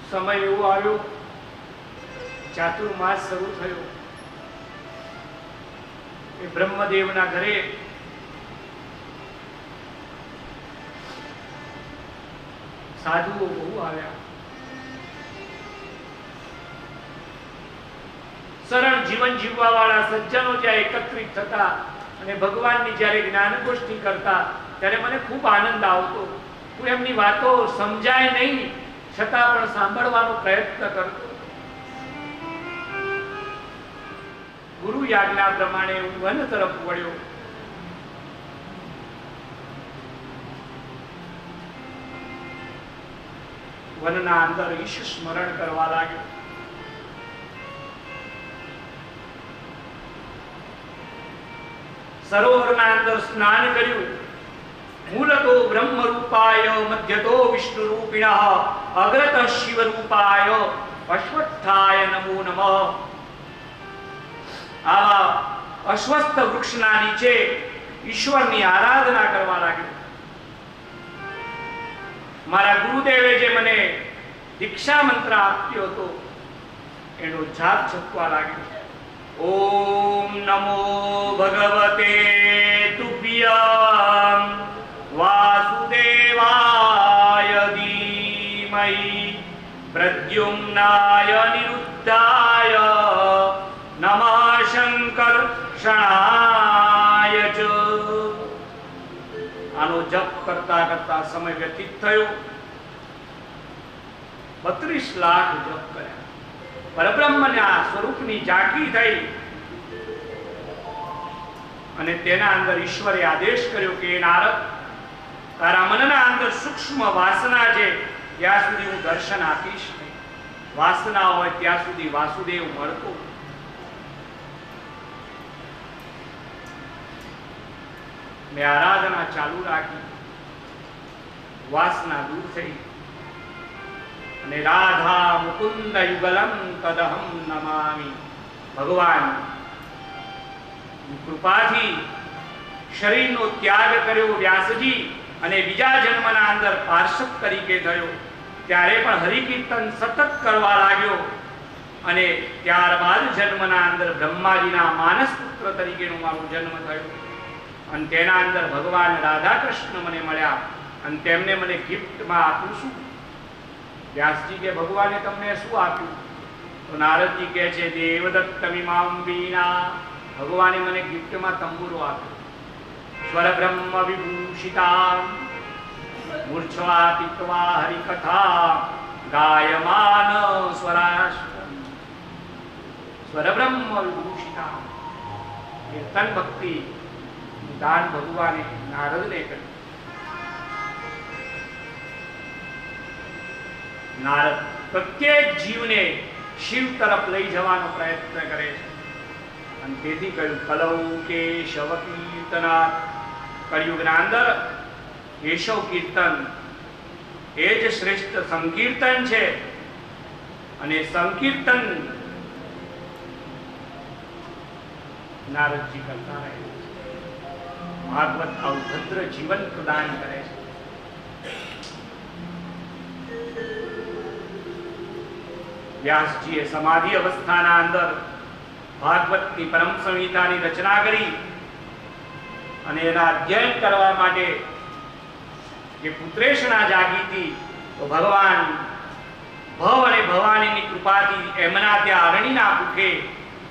સમય એવો આવ્યો, ચાતુર્માસ શરૂ થયો. એ બ્રહ્મદેવના ઘરે સાધુઓ બહુ આવ્યા. સરળ જીવન જીવવા વાળા સજ્જનો જ્યાં એકત્રિત થતા અને ભગવાનની જ્યારે જ્ઞાન ગોષ્ઠી કરતા ત્યારે મને ખૂબ આનંદ આવતો. હું એમની વાતો સમજાય નહીં છતાં પણ સાંભળવાનો પ્રયત્ન કરતો. ગુરુ આજ્ઞા પ્રમાણે હું વન તરફ વળ્યો. વનના અંદર ઈશ સ્મરણ કરવા લાગ્યો. સરોવરના અંદર સ્નાન કર્યું. મૂલતો બ્રહ્મ રૂપાય મધ્યતો વિષ્ણુ રૂપિણઃ અગ્રતઃ શિવ રૂપાય અશ્વત્થાય નમો નમઃ. આવા અશ્વત્થ વૃક્ષના નીચે ઈશ્વરની આરાધના કરવા લાગ્યો. મારા ગુરુદેવે જે મને દીક્ષા મંત્ર આપ્યો હતો એનો જાપ જપવા લાગ્યો. ઓમ નમો ભગવતે તુભ્યં વાસુદેવાય ધીમહિ પ્રદ્યુમ્નાય નિરુદ્ધાય નમઃ શંકર્ષણાય ચ. આનો જપ કરતા કરતા સમય વ્યતીત થયો. 32 લાખ જપ કર્યા. પરબ્રહ્મના સ્વરૂપની ઝાંખી થઈ અને તેના અંદર ઈશ્વરે આદેશ કર્યો કે નારદ, તારા મનના અંદર સૂક્ષ્મ વાસના છે ત્યાં સુધી હું દર્શન આપીશ નહીં. વાસના હોય ત્યાં સુધી વાસુદેવ મળતો. મેં આરાધના ચાલુ રાખી. વાસના દૂર થઈ અને રાધા મુકુંદ યુગલમ તદહમ નમામિ. ભગવાન કૃપાથી શરીરનો ત્યાગ કર્યો વ્યાસજી અને બીજા જન્મના અંદર પાર્ષદ તરીકે થયો. ત્યારે પણ હરિકીર્તન સતત કરવા લાગ્યો અને ત્યારબાદ જન્મના અંદર બ્રહ્માજીના માનસ પુત્ર તરીકેનો મારો જન્મ થયો. અને તેના અંદર ભગવાન રાધા કૃષ્ણ મને મળ્યા અને તેમને મને ગિફ્ટમાં આપ્યું. શું? વ્યાસજી કે ભગવાને તમને શું આપ્યું? તો નારદજી કહે છે દેવદત્તમિમાં વીણા. ભગવાને મને ગિફ્ટમાં તંબુરો આપ્યો. સ્વર બ્રહ્મ વિભૂષિતા મૂર્છવા પિત્વા હરિકથા ગાયમાન સ્વરાષ્ટ્રમ. સ્વર બ્રહ્મ વિભૂષિતા કીર્તન ભક્તિ દાન ભગવાને નારદને કર્યું. નારદ પ્રત્યેક જીવને શિવ તરફ લઈ જવાનો પ્રયત્ન કરે છે અને તેથી કહ્યું કલૌ કેશવ કીર્તના. કળિયુગના અંદર કેશવ કીર્તન એ જ શ્રેષ્ઠ સંકીર્તન છે અને સંકીર્તન નારદજી કરતા રહે. ભાગવત આવું ભદ્ર જીવન પ્રદાન કરે છે. વ્યાસજીએ સમાધિ અવસ્થાના અંદર ભાગવતની પરમ સંહિતાની રચના કરી અને એના અધ્યયન કરવા માટે જે પુત્રેષણા જાગી હતી તો ભગવાન ભવ અને ભવાનીની કૃપાથી એમના ત્યાં અરણીના મુખે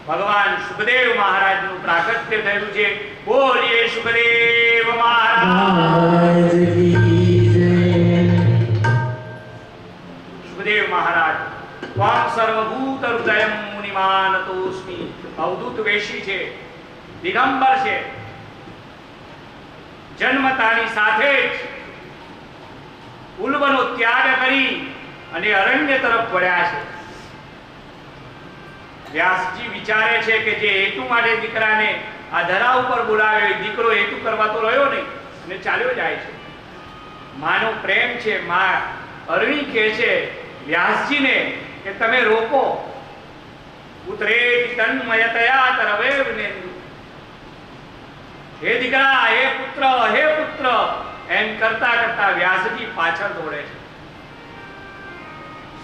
ભગવાન સુખદેવ મહારાજનું પ્રાગટ્ય થયું છે. બોલીએ સુખદેવ મહારાજ. સુખદેવ મહારાજ ત્વામ સર્વભૂત હૃદયમ મુનિમાનતોસ્મિ. અવધૂત વેશી છે, દિગંબર છે. જન્મતાની સાથે જ ઉલ્બનો ત્યાગ કરી અને અરણ્ય તરફ વળ્યા છે. વ્યાસજી વિચારે છે કે જે હેતુ માટે દીકરાને આ ધરા ઉપર બોલાવ્યો, દીકરો હેતુ કરવા તો રહ્યો નહીં અને ચાલ્યો જાય છે. માનો પ્રેમ છે. માં અરણી કહે છે વ્યાસજીને કે તમે રોકો. પુત્રે તન્મયતયા તરવેવનેન્દુ. હે દીકરા, હે પુત્ર, હે પુત્ર એમ કરતા કરતા વ્યાસજી પાછળ દોડે છે.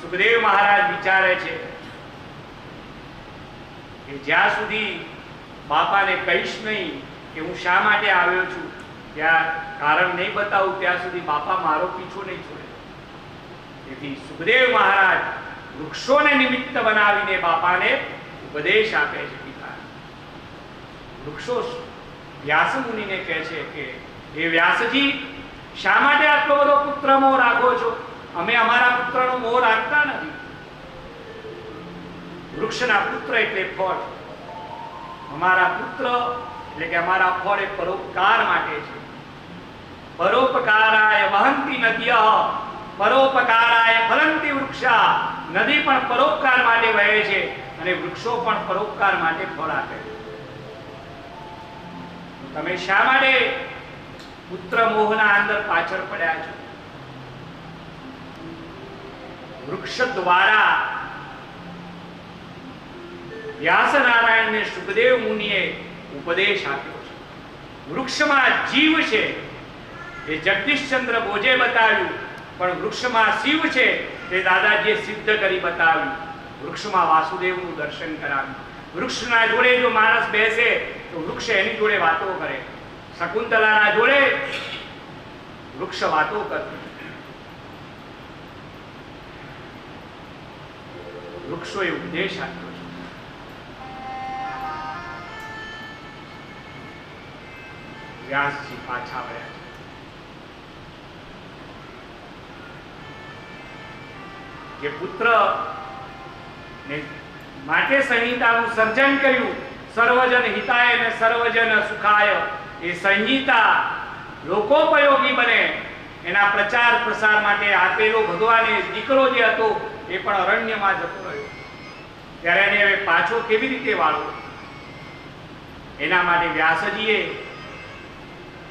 સુખદેવ મહારાજ વિચારે છે કે જ્યાં સુધી બાપાને કહીશ નહીં કે હું શા માટે આવ્યો છું, ત્યાં કારણ નહીં બતાવું ત્યાં સુધી બાપા મારો પીછો નહીં છોડે. તેથી સુખદેવ મહારાજ વૃક્ષોને નિમિત્ત બનાવીને બાપાને ઉપદેશ આપે છે. પિતા વૃક્ષો વ્યાસ મુનિને કહે છે કે હે વ્યાસજી, શા માટે આટલો બધો પુત્ર મોહ રાખો છો? અમે અમારા પુત્રનો મોહ રાખતા નથી. વૃક્ષના પુત્ર એટલે ફળ. અમારા પુત્ર એટલે કે અમારા ફળ એ પરોપકાર માટે છે. પરોપકારાય વહંતિ નદ્યઃ પરોપકારાય ફલંતિ વૃક્ષા. નદી પણ પરોપકાર માટે વહે છે અને વૃક્ષો પણ પરોપકાર માટે ફળ આપે છે. તમે શા માટે પુત્ર મોહના અંદર પાછળ પડ્યા છો? વૃક્ષ દ્વારા વ્યાસનારાયણને સુખદેવ મુનિએ ઉપદેશ આપ્યો છે. વૃક્ષમાં જીવ છે એ જગદીશચંદ્ર બોજે બતાવ્યું, પણ વૃક્ષમાં શિવ છે તે દાદાજીએ સિદ્ધ કરી બતાવ્યું. વૃક્ષમાં વાસુદેવનું દર્શન કરાવ્યું. વૃક્ષના જોડે જો માણસ બેસે તો વૃક્ષ એની જોડે વાતો કરે. શકુંતલાના જોડે વૃક્ષ વાતો કરતું. વૃક્ષોએ ઉપદેશ આપ્યો છે. વ્યાસજી પાછા વળ્યા છે. જે પુત્ર ને માટે સંહિતાનું સર્જન કર્યું, સર્વજન હિતાય ને સર્વજન સુખાય, એ સંહિતા લોકોપયોગી બને એના પ્રચાર પ્રસાર માટે આપેલો ભગવાને દીકરો જે હતો એ પણ અરણ્યમાં જતો રહ્યો. ત્યારે એને હવે પાછો કેવી રીતે વાળવો? એના માટે વ્યાસજીએ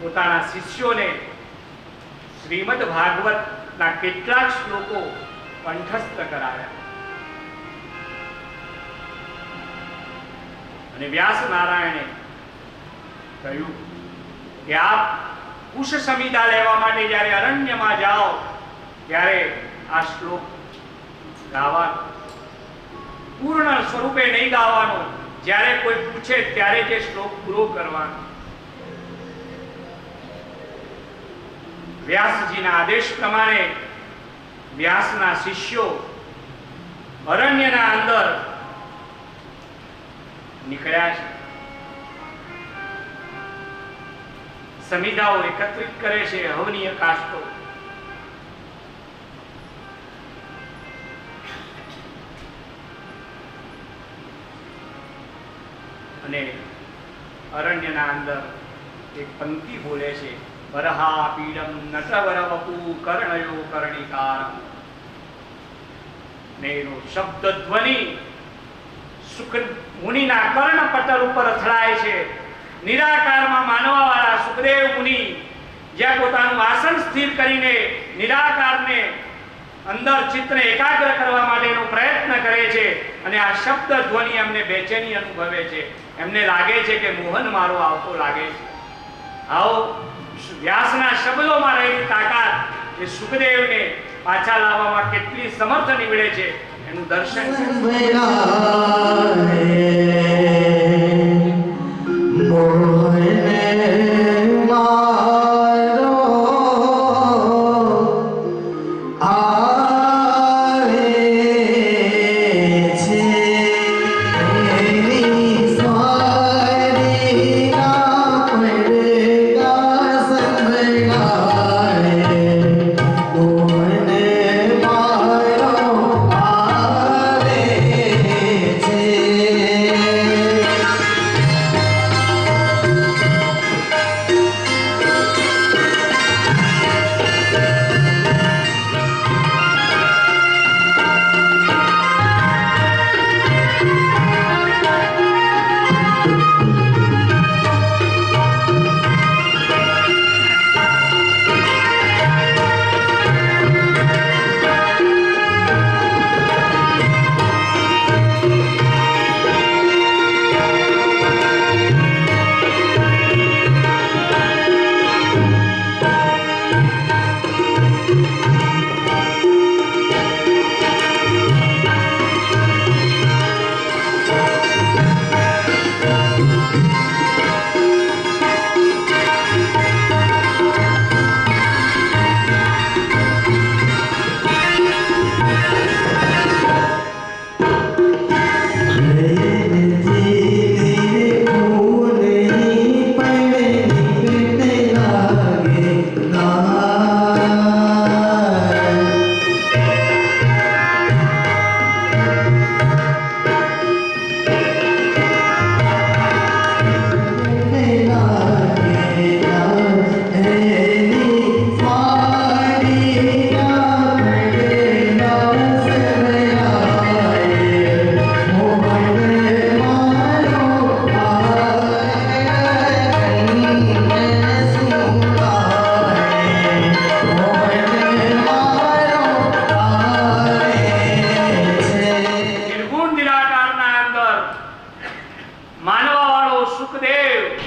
પોતાના શિષ્યોને શ્રીમદ ભાગવતના કેટલાક શ્લોકો કંઠસ્થ કરાવ્યા અને વ્યાસ નારાયણે કહ્યું કે આપ કુશ સંહિતા લેવા માટે જ્યારે અરણ્યમાં જાઓ ત્યારે આ શ્લોક ગાવાનો, પૂર્ણ સ્વરૂપે નહીં ગાવાનો. જ્યારે કોઈ પૂછે ત્યારે જે શ્લોક પૂરો કરવાનો. વ્યાસજીના આદેશ પ્રમાણે વ્યાસના શિષ્યો અરણ્યના અંદર નીકળ્યા છે. સંહિતાઓ એકત્રિત કરે છે, હવનીય કાષ્ટો. અને અરણ્યના અંદર એક પંક્તિ બોલે છે, વરહા પીડમ નટવર વપુ કર્ણયો કર્ણિકાર. ને એનો શબ્દ ધ્વનિ સુખ મુનિના કર્ણપટલ ઉપર અથડાય છે. નિરાકારમાં માનવા વાળા સુખદેવ મુનિ જ્યાં પોતાનું આસન સ્થિર કરીને નિરાકારને અંદર ચિત્તને એકાગ્ર કરવા માટેનો પ્રયત્ન કરે છે અને આ શબ્દ ધ્વનિ એમને બેચેની અનુભવે છે. એમને લાગે છે કે મોહન મારો આવતો લાગે છે. આવો વ્યાસના શબ્દોમાં રહેલી તાકાત એ સુખદેવને પાછા લાવવામાં કેટલી સમર્થ નીવડે છે એનું દર્શન Yeah. વસુદેવ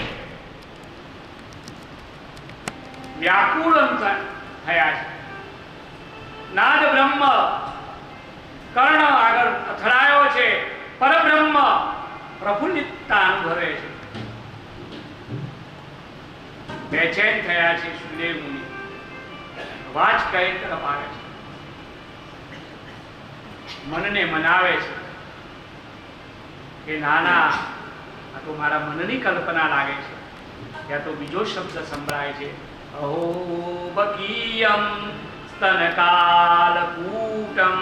વ્યાકુળ થયા છે. નાદ બ્રહ્મ કર્ણ આગળ અથડાયો છે. પરબ્રહ્મ પ્રફુલ્લિતતા અનુભવે છે. બેચેન થયા છે સુખદેવ મુનિ. વાચ કઈ તરફ આવે છે, મનને મનાવે છે કે નાના આ તો મારા મનની કલ્પના લાગે છે. ત્યાં તો બીજો શબ્દ સંભળાય છે, અહો બકીયમ સ્તનકાલકૂટમ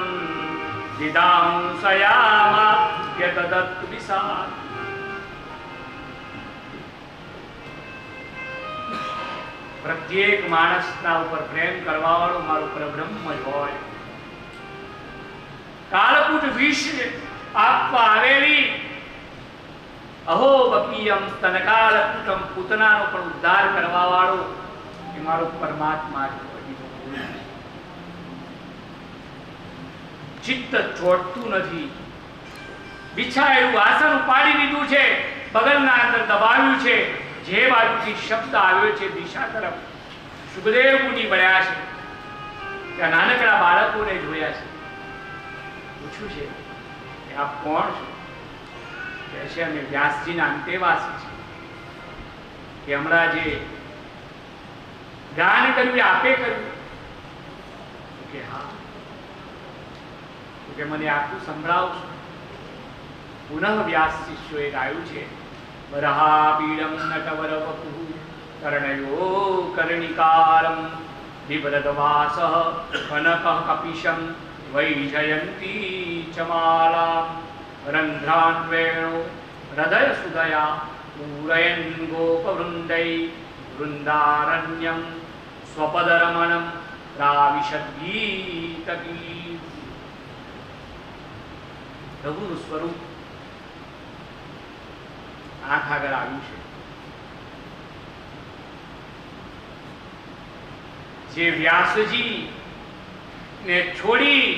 વિદાંસયામા યતદત્ત વિસાદ. પ્રત્યેક માણસના ઉપર પ્રેમ કરવા વાળો મારો પરબ્રહ્મ જ હોય. કાલકૂટ વિષ આપવા આવેલી અહો બકીયમ સ્તનકાલકૂટમ પૂતનાનો પણ ઉદ્ધાર કરવા વાળો એ મારો પરમાત્મા જ હોય. ચિત્ત ચોટતું નથી. બિછાયેલું આસન ઉપાડી લીધું છે, બગલના અંદર દબાવ્યું છે. જે બાજુથી શબ્દ આવ્યો છે દિશા તરફ સુખદેવ મુનિ વળ્યા છે. ત્યાં નાનકડા બાળકોને જોયા છે. પૂછ્યું છે કે આપ કોણ છો? કહે છે અમે વ્યાસજીના અંતેવાસી છે. કે હમણાં જે ગાન કર્યું એ આપે કર્યું? કે હા. કે મને આખું સંભળાવશો? પુનઃ વ્યાસ શિષ્યોએ ગાયું છે, વરહાપીડમ નટવર વપુઃ કર્ણયો કર્ણિકારમ બિભ્રદવાસઃ કનકઃ કપિશં વૈજયંતી ચમાલા રંધ્રાન્વેણો હૃદય સુધયા પૂરયન ગોપવૃંદૈ વૃંદારણ્યમ સ્વપદરમણમ રાવિશદ્ગીતગીત. પ્રભુનું સ્વરૂપ આંખ આગળ આવ્યું છે. જે વ્યાસજી ને છોડી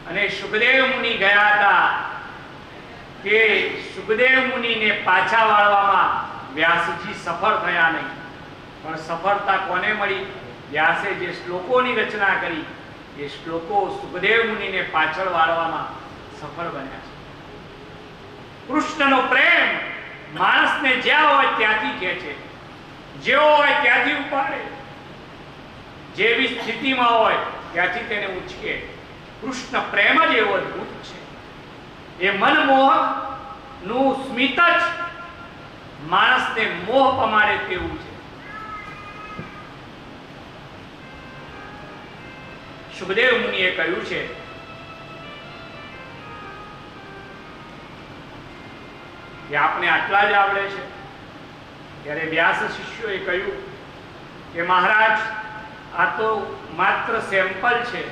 અને સુખદેવ મુનિ ગયા હતા કે સુખદેવ મુનિને પાછા વાળવામાં વ્યાસજી સફળ થયા નહીં. પણ સફળતા કોને મળી? વ્યાસે જે શ્લોકોની રચના કરી એ શ્લોકો સુખદેવ મુનિને પાછળ વાળવામાં સફળ બન્યા છે. કૃષ્ણનો પ્રેમ માણસને જ્યાં હોય ત્યાંથી ખેંચે, જેવો હોય ત્યાંથી ઉપાડે, જેવી સ્થિતિમાં હોય ત્યાંથી તેને ઉચકે. કૃષ્ણ પ્રેમ જ એવો અદભુત છે. એ મનમોહક નું સ્મિત જ માણસને મોહ પમાડે તેવું છે. સુખદેવ મુનિએ કહ્યું છે કે આપને આટલા જ આવડે છે? ત્યારે વ્યાસ શિષ્યોએ કહ્યું કે મહારાજ આ તો માત્ર સેમ્પલ છે.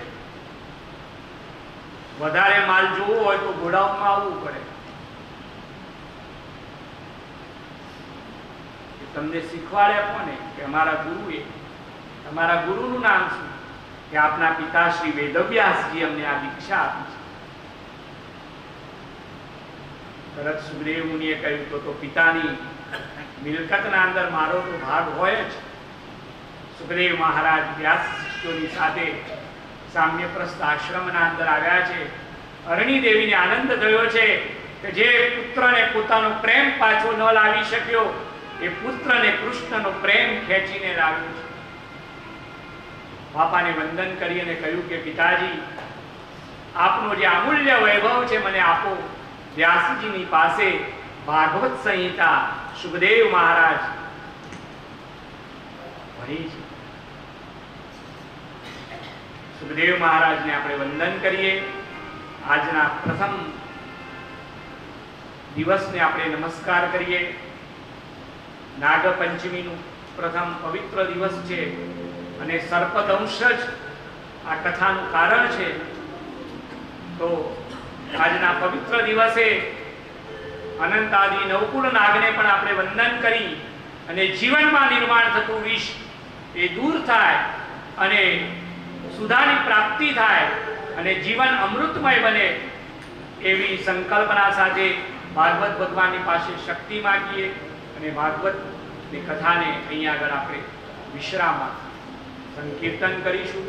વધારે માલ જોવો હોય તો ગોડાઉનમાં આવવું પડે. તમને શીખવાડ્યા કોને? કે અમારા ગુરુએ. તમારા ગુરુનું નામ શું? કે આપના પિતા શ્રી વેદવ્યાસજી અમને આ દીક્ષા આપી છે. તરત સુખદેવ મુનિએ કહ્યું તો પિતાની મિલકતના અંદર મારો તો ભાગ હોય જ. સુખદેવ મહારાજ વ્યાસ શિષ્યોની સાથે સામ્યપ્રસ્થ આશ્રમના અંદર આવ્યા છે. અરણી દેવીને આનંદ થયો છે કે જે પુત્રને પોતાનો પ્રેમ પાછો ન લાવી શક્યો એ પુત્રને કૃષ્ણનો પ્રેમ ખેંચીને લાવ્યો છે. બાપાને વંદન કરી અને કહ્યું કે પિતાજી આપનો જે અમૂલ્ય વૈભવ છે મને આપો. વ્યાસજીની પાસે ભાગવત સંહિતા સુખદેવ મહારાજ ભણી છે. સુખદેવ મહારાજને આપણે વંદન કરીએ. આજના પ્રથમ દિવસને આપણે નમસ્કાર કરીએ. નાગપંચમીનું પ્રથમ પવિત્ર દિવસ છે અને સર્પદંશ જ આ કથાનું કારણ છે. તો આજના પવિત્ર દિવસે અનંત આદિ નવકુળ નાગને પણ આપણે વંદન કરી અને જીવનમાં નિર્માણ થતું વિષ એ દૂર થાય અને સુધાની પ્રાપ્તિ થાય અને જીવન અમૃતમય બને એવી સંકલ્પના સાથે ભાગવત ભગવાનની પાસે શક્તિ માંગીએ અને ભાગવતની કથાને અહીંયા આગળ આપણે વિશ્રામ સંકીર્તન કરીશું.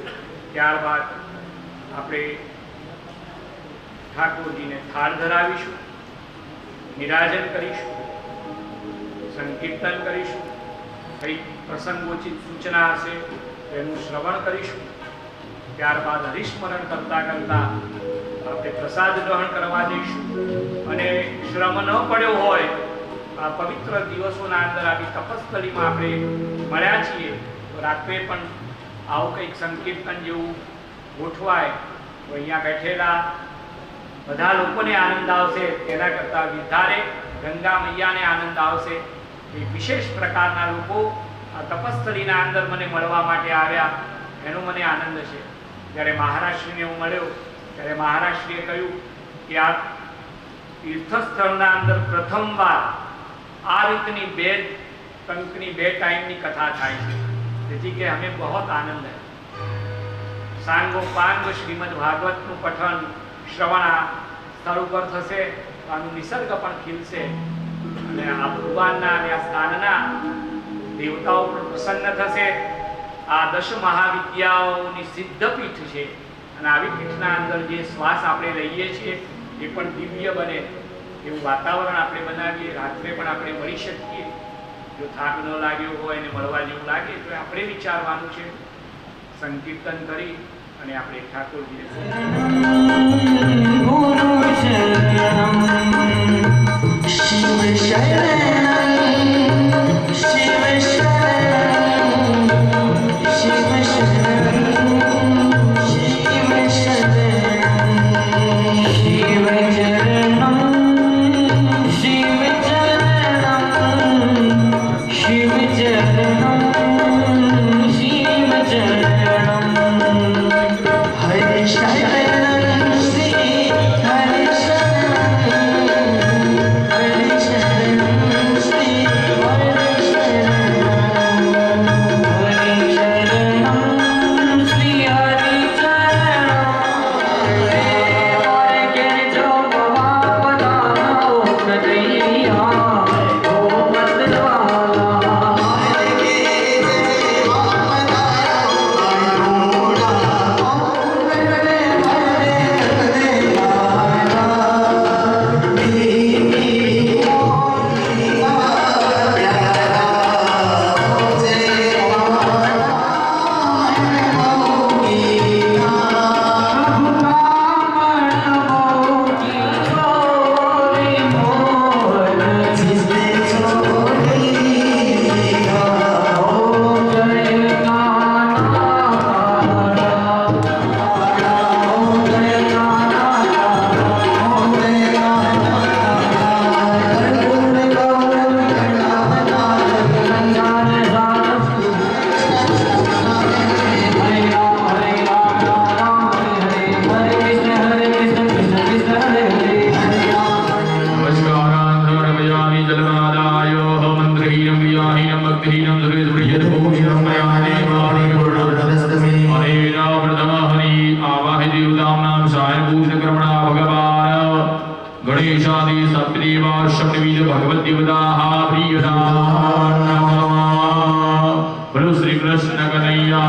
ત્યારબાદ આપણે ઠાકોરજીને થાળ ધરાવીશું, નિરાજન કરીશું, સંકીર્તન કરીશું. કઈ પ્રસંગોચિત સૂચના હશે એનું શ્રવણ કરીશું. ત્યારબાદ હરિસ્મરણ કરતા કરતા આપણે પ્રસાદ ગ્રહણ કરવા જઈશું. અને શ્રમ ન પડ્યો હોય, આ પવિત્ર દિવસોના અંદર આવી તપસ્થળીમાં આપણે મળ્યા છીએ, તો રાત્રે પણ આવું કંઈક સંકીર્તન જેવું ગોઠવાય તો અહીંયા બેઠેલા બધા લોકોને આનંદ આવશે. તેના કરતાં વધારે ગંગા મૈયાને આનંદ આવશે. એ વિશેષ પ્રકારના લોકો આ તપસ્થળીના અંદર મને મળવા માટે આવ્યા, એનો મને આનંદ છે. જ્યારે મહારાજશ્રીને હું મળ્યો ત્યારે મહારાજશ્રીએ કહ્યું કે આ તીર્થસ્થળના અંદર પ્રથમવાર આ રીતની 2 ટંકની 2 ટાઈમની કથા થાય છે. તેથી કે હમે બહુ આનંદ હૈ. સાંગો પાંગ શ્રીમદ ભાગવતનું પઠન શ્રવણ સ્થળ ઉપર થશે, આનું નિસર્ગ પણ ખીલશે અને આ ભગવાનના અને આ સ્થાનના દેવતાઓ પણ પ્રસન્ન થશે. આ 10 મહાવિદ્યાઓની સિદ્ધપીઠ છે અને આવી પીઠના અંદર જે શ્વાસ આપણે લઈએ છીએ એ પણ દિવ્ય બને એવું વાતાવરણ આપણે બનાવીએ. રાત્રે પણ આપણે મળી શકીએ. જો થાક ન લાગ્યો હોય અને મળવા જેવું લાગે તો આપણે વિચારવાનું છે. સંકીર્તન કરી અને આપણે ઠાકોરજીને श्री कृष्ण कन्हैया